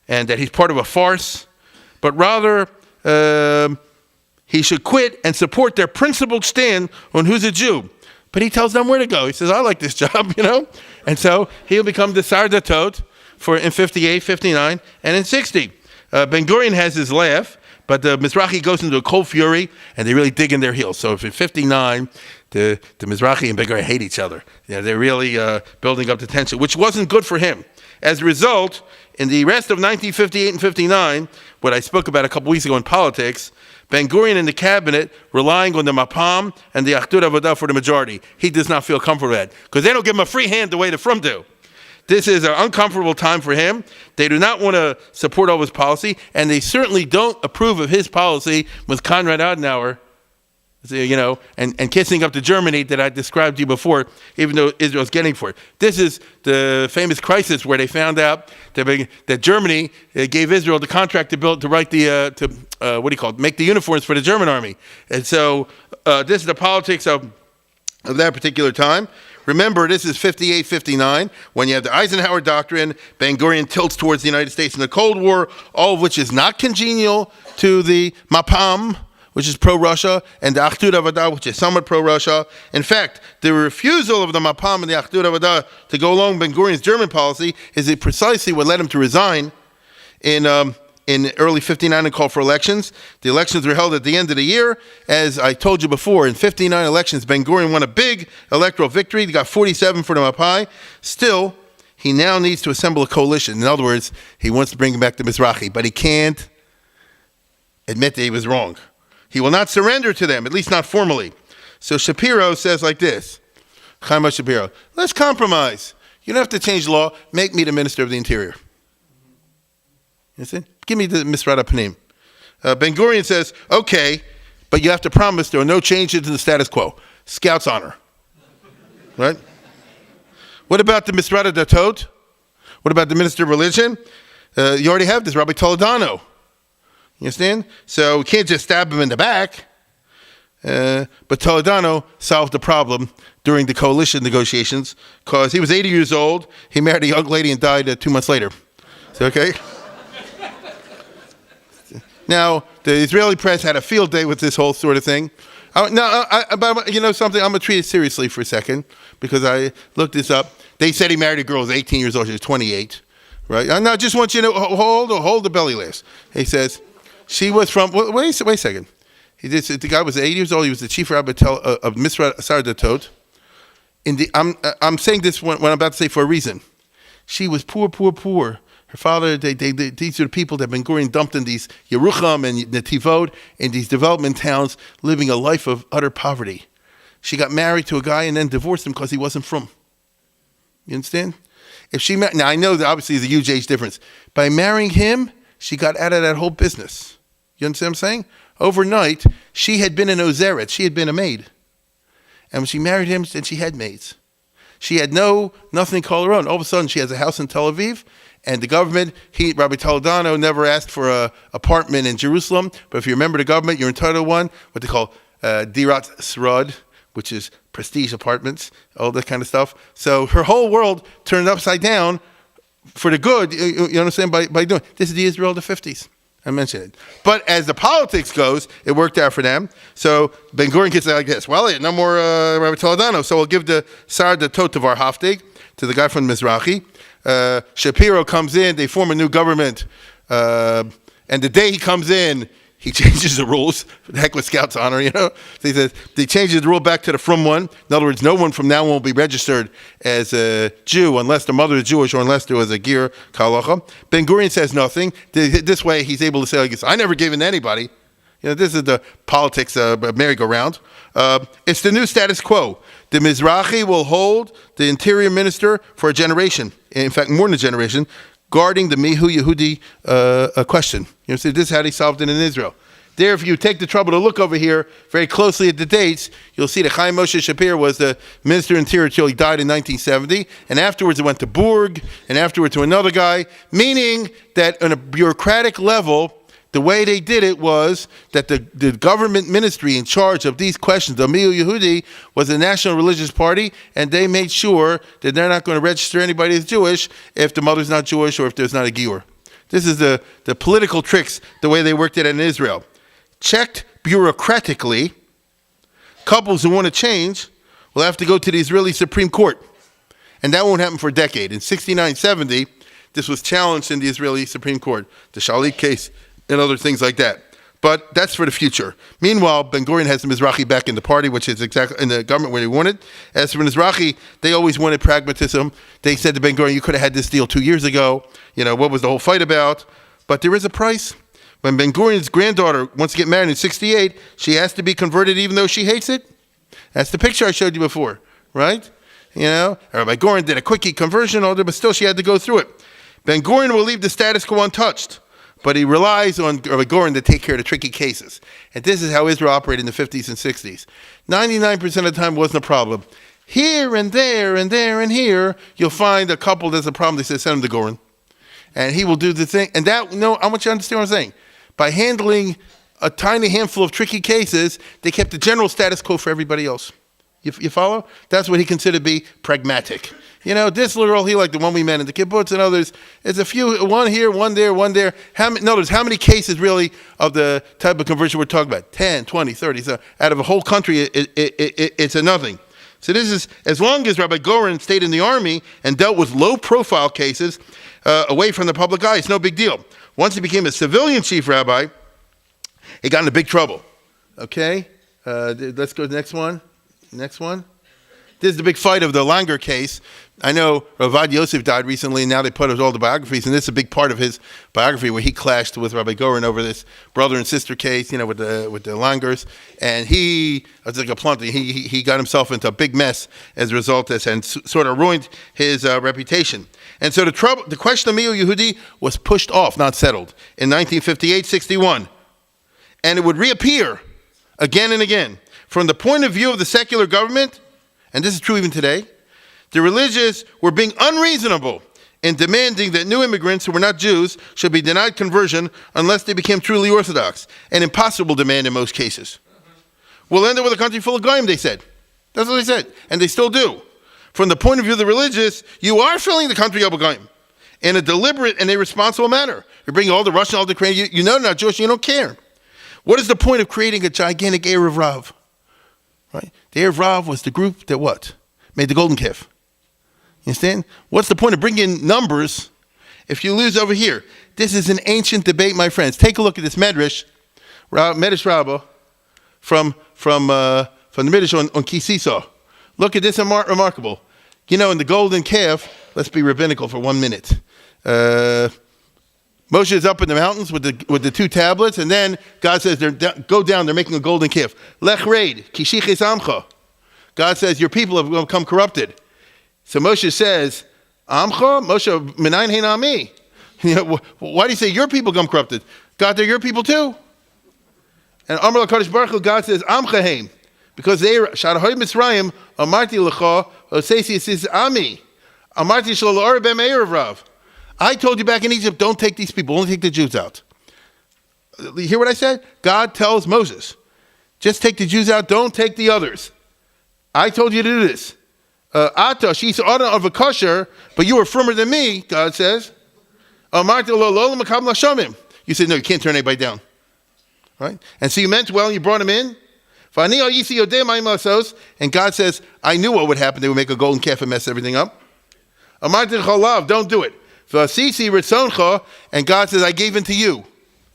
and that he's part of a farce, but rather he should quit and support their principled stand on who's a Jew. But he tells them where to go. He says, I like this job, And so he'll become the Sar Datot in 58, 59, and in 60. Ben Gurion has his laugh, but the Mizrahi goes into a cold fury, and they really dig in their heels. So if in 59, the Mizrahi and Ben Gurion hate each other. They're really building up the tension, which wasn't good for him. As a result, in the rest of 1958 and 59, what I spoke about a couple weeks ago in politics, Ben Gurion and the cabinet relying on the Mapam and the Achdut Avodah for the majority. He does not feel comfortable with that because they don't give him a free hand the way the Frum do. This is an uncomfortable time for him. They do not want to support all his policy, and they certainly don't approve of his policy with Konrad Adenauer, and kissing up to Germany that I described to you before, even though Israel's getting for it. This is the famous crisis where they found out that Germany gave Israel the contract to make the uniforms for the German army. And so this is the politics of that particular time. Remember, this is 58, 59, when you have the Eisenhower Doctrine. Ben Gurion tilts towards the United States in the Cold War, all of which is not congenial to the Mapam, which is pro-Russia, and the Achdut Avodah, which is somewhat pro-Russia. In fact, the refusal of the Mapam and the Achdut Avodah to go along Ben Gurion's German policy is precisely what led him to resign in early 59 and call for elections. The elections were held at the end of the year. As I told you before, in 59 elections, Ben Gurion won a big electoral victory. He got 47 for the Mapai. Still, he now needs to assemble a coalition. In other words, he wants to bring back the Mizrahi, but he can't admit that he was wrong. He will not surrender to them, at least not formally. So Shapiro says like this, Chaim Shapiro, let's compromise. You don't have to change the law. Make me the Minister of the Interior. You see? Give me the Misrat HaPanim. Ben Gurion says, okay, but you have to promise there are no changes in the status quo. Scout's honor. Right? What about the Misrat HaDatot? What about the Minister of Religion? You already have this, Rabbi Toledano. You understand? So we can't just stab him in the back. But Toledano solved the problem during the coalition negotiations because he was 80 years old. He married a young lady and died 2 months later. So, okay? Now, the Israeli press had a field day with this whole sort of thing. But you know something? I'm going to treat it seriously for a second because I looked this up. They said he married a girl who was 18 years old. She was 28. Right? I just want you to hold the belly laughs. He says, she was from, wait a second. The guy was 80 years old. He was the chief rabbi of Misrat Datot. I'm saying this what I'm about to say for a reason. She was poor. Her father, these are the people that Ben Gurion dumped in these Yerucham and Netivot, in these development towns, living a life of utter poverty. She got married to a guy and then divorced him because he wasn't from. You understand? Now I know that obviously there's a huge age difference. By marrying him, she got out of that whole business. You understand what I'm saying? Overnight, she had been an ozeret. She had been a maid. And when she married him, then she had maids. She had nothing to call her own. All of a sudden, she has a house in Tel Aviv, and the government, Rabbi Toledano never asked for an apartment in Jerusalem, but if you remember the government, you're entitled to one, what they call Dirat Srod, which is prestige apartments, all that kind of stuff. So her whole world turned upside down for the good, you understand, by doing. This is the Israel of the 50s. I mentioned it. But as the politics goes, it worked out for them. So Ben Gurion gets like this. Well, no more Rabbi Toledano. So we'll give the Sar Datot of our Haftig to the guy from Mizrahi. Shapiro comes in. They form a new government. And the day he comes in, he changes the rules. The heck with Scout's honor, you know. So he says, they changes the rule back to the Frum one. In other words, no one from now on will be registered as a Jew unless their mother is Jewish or unless there was a Gir Kalacha. Ben Gurion says nothing. This way he's able to say, like, I never gave in to anybody. You know, this is the politics merry-go-round. It's the new status quo. The Mizrahi will hold the interior minister for a generation. In fact, more than a generation, guarding the Mihu Yehudi question. You know, so this is how they solved it in Israel. There, if you take the trouble to look over here very closely at the dates, you'll see that Chaim Moshe Shapir was the Minister of Interior until he died in 1970, and afterwards it went to Burg, and afterwards to another guy, meaning that on a bureaucratic level, the way they did it was that the government ministry in charge of these questions, the Mihu Yehudi, was the National Religious Party, and they made sure that they're not going to register anybody as Jewish if the mother's not Jewish or if there's not a gior. This is the political tricks, the way they worked it in Israel. Checked bureaucratically, couples who want to change will have to go to the Israeli Supreme Court. And that won't happen for a decade. In 69-70, this was challenged in the Israeli Supreme Court, the Shalit case, and other things like that. But that's for the future. Meanwhile, Ben Gurion has the Mizrahi back in the party, which is exactly in the government where he wanted. As for Mizrahi, they always wanted pragmatism. They said to Ben Gurion, you could have had this deal 2 years ago. What was the whole fight about? But there is a price. When Ben Gurion's granddaughter wants to get married in 1968, she has to be converted even though she hates it. That's the picture I showed you before, right? Rabbi Gurion did a quickie conversion, but still she had to go through it. Ben Gurion will leave the status quo untouched, but he relies on Rabbi Gurion to take care of the tricky cases. And this is how Israel operated in the 50s and 60s. 99% of the time wasn't a problem. Here and there and there and here, you'll find a couple that's a problem. They say, send him to Gurion. And he will do the thing. And I want you to understand what I'm saying. By handling a tiny handful of tricky cases, they kept the general status quo for everybody else. You follow? That's what he considered to be pragmatic. This literal here, like the one we met in the kibbutz and others, is a few, one here, one there, one there. Notice how many cases really of the type of conversion we're talking about? 10, 20, 30. So out of a whole country, it's a nothing. So this is, as long as Rabbi Gurion stayed in the army and dealt with low-profile cases away from the public eye, it's no big deal. Once he became a civilian chief rabbi, he got into big trouble. Okay? Let's go to the next one. Next one. This is the big fight of the Langer case. I know Ravad Yosef died recently, and now they put out all the biographies, and this is a big part of his biography where he clashed with Rabbi Gurion over this brother and sister case, with the Langers, and it's like a plunder. He got himself into a big mess as a result of this, and sort of ruined his reputation. And so the question of Mi'u Yehudi was pushed off, not settled, in 1958-61, and it would reappear again and again. From the point of view of the secular government, and this is true even today, the religious were being unreasonable in demanding that new immigrants who were not Jews should be denied conversion unless they became truly Orthodox, an impossible demand in most cases. We'll end up with a country full of goyim, they said. That's what they said, and they still do. From the point of view of the religious, you are filling the country up with goyim in a deliberate and irresponsible manner. You're bringing all the Russian, all the Ukrainian, they're not Jewish, you don't care. What is the point of creating a gigantic Erev Rav? Right? The Erev Rav was the group that what? Made the golden calf. You understand? What's the point of bringing in numbers if you lose over here? This is an ancient debate, my friends. Take a look at this Medrash Rabbah from the Midrash on Kisisa. Look at this, remarkable. In the golden calf, let's be rabbinical for 1 minute. Moshe is up in the mountains with the two tablets, and then God says, go down, they're making a golden calf. Lech reid, kishiches amcha. God says, your people have become corrupted. So Moshe says, Amcha? Moshe, menayin hein ami? Why do you say your people become corrupted? God, they're your people too. And Amar LaKadosh Baruch Hu, God says, Amcha hein. Because they, Sharahoy Mitzrayim, Amarti Lecha, Osesi says, Ami. Amarti Shal La'or Bem Erev Rav. I told you back in Egypt, don't take these people, only take the Jews out. You hear what I said? God tells Moses, just take the Jews out, don't take the others. I told you to do this. Ata, she's order of a kosher, but you were firmer than me, God says. You said, no, you can't turn anybody down. Right? And so you meant well, and you brought him in. And God says, I knew what would happen. They would make a golden calf and mess everything up. Don't do it. And God says, I gave in to you.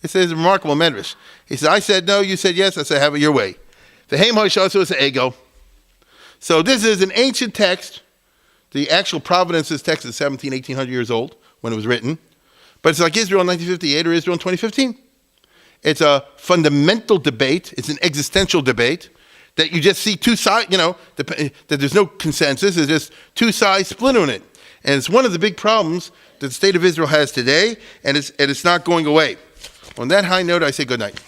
It says a remarkable medrash. He said, I said no, you said yes, I said have it your way. The Haim HaShasu is the ego. So this is an ancient text. The actual provenance of this text is 1800 years old when it was written. But it's like Israel in 1958 or Israel in 2015. It's a fundamental debate. It's an existential debate that you just see two sides, that there's no consensus. There's just two sides split on it. And it's one of the big problems that the state of Israel has today, and it's not going away. On that high note, I say good night.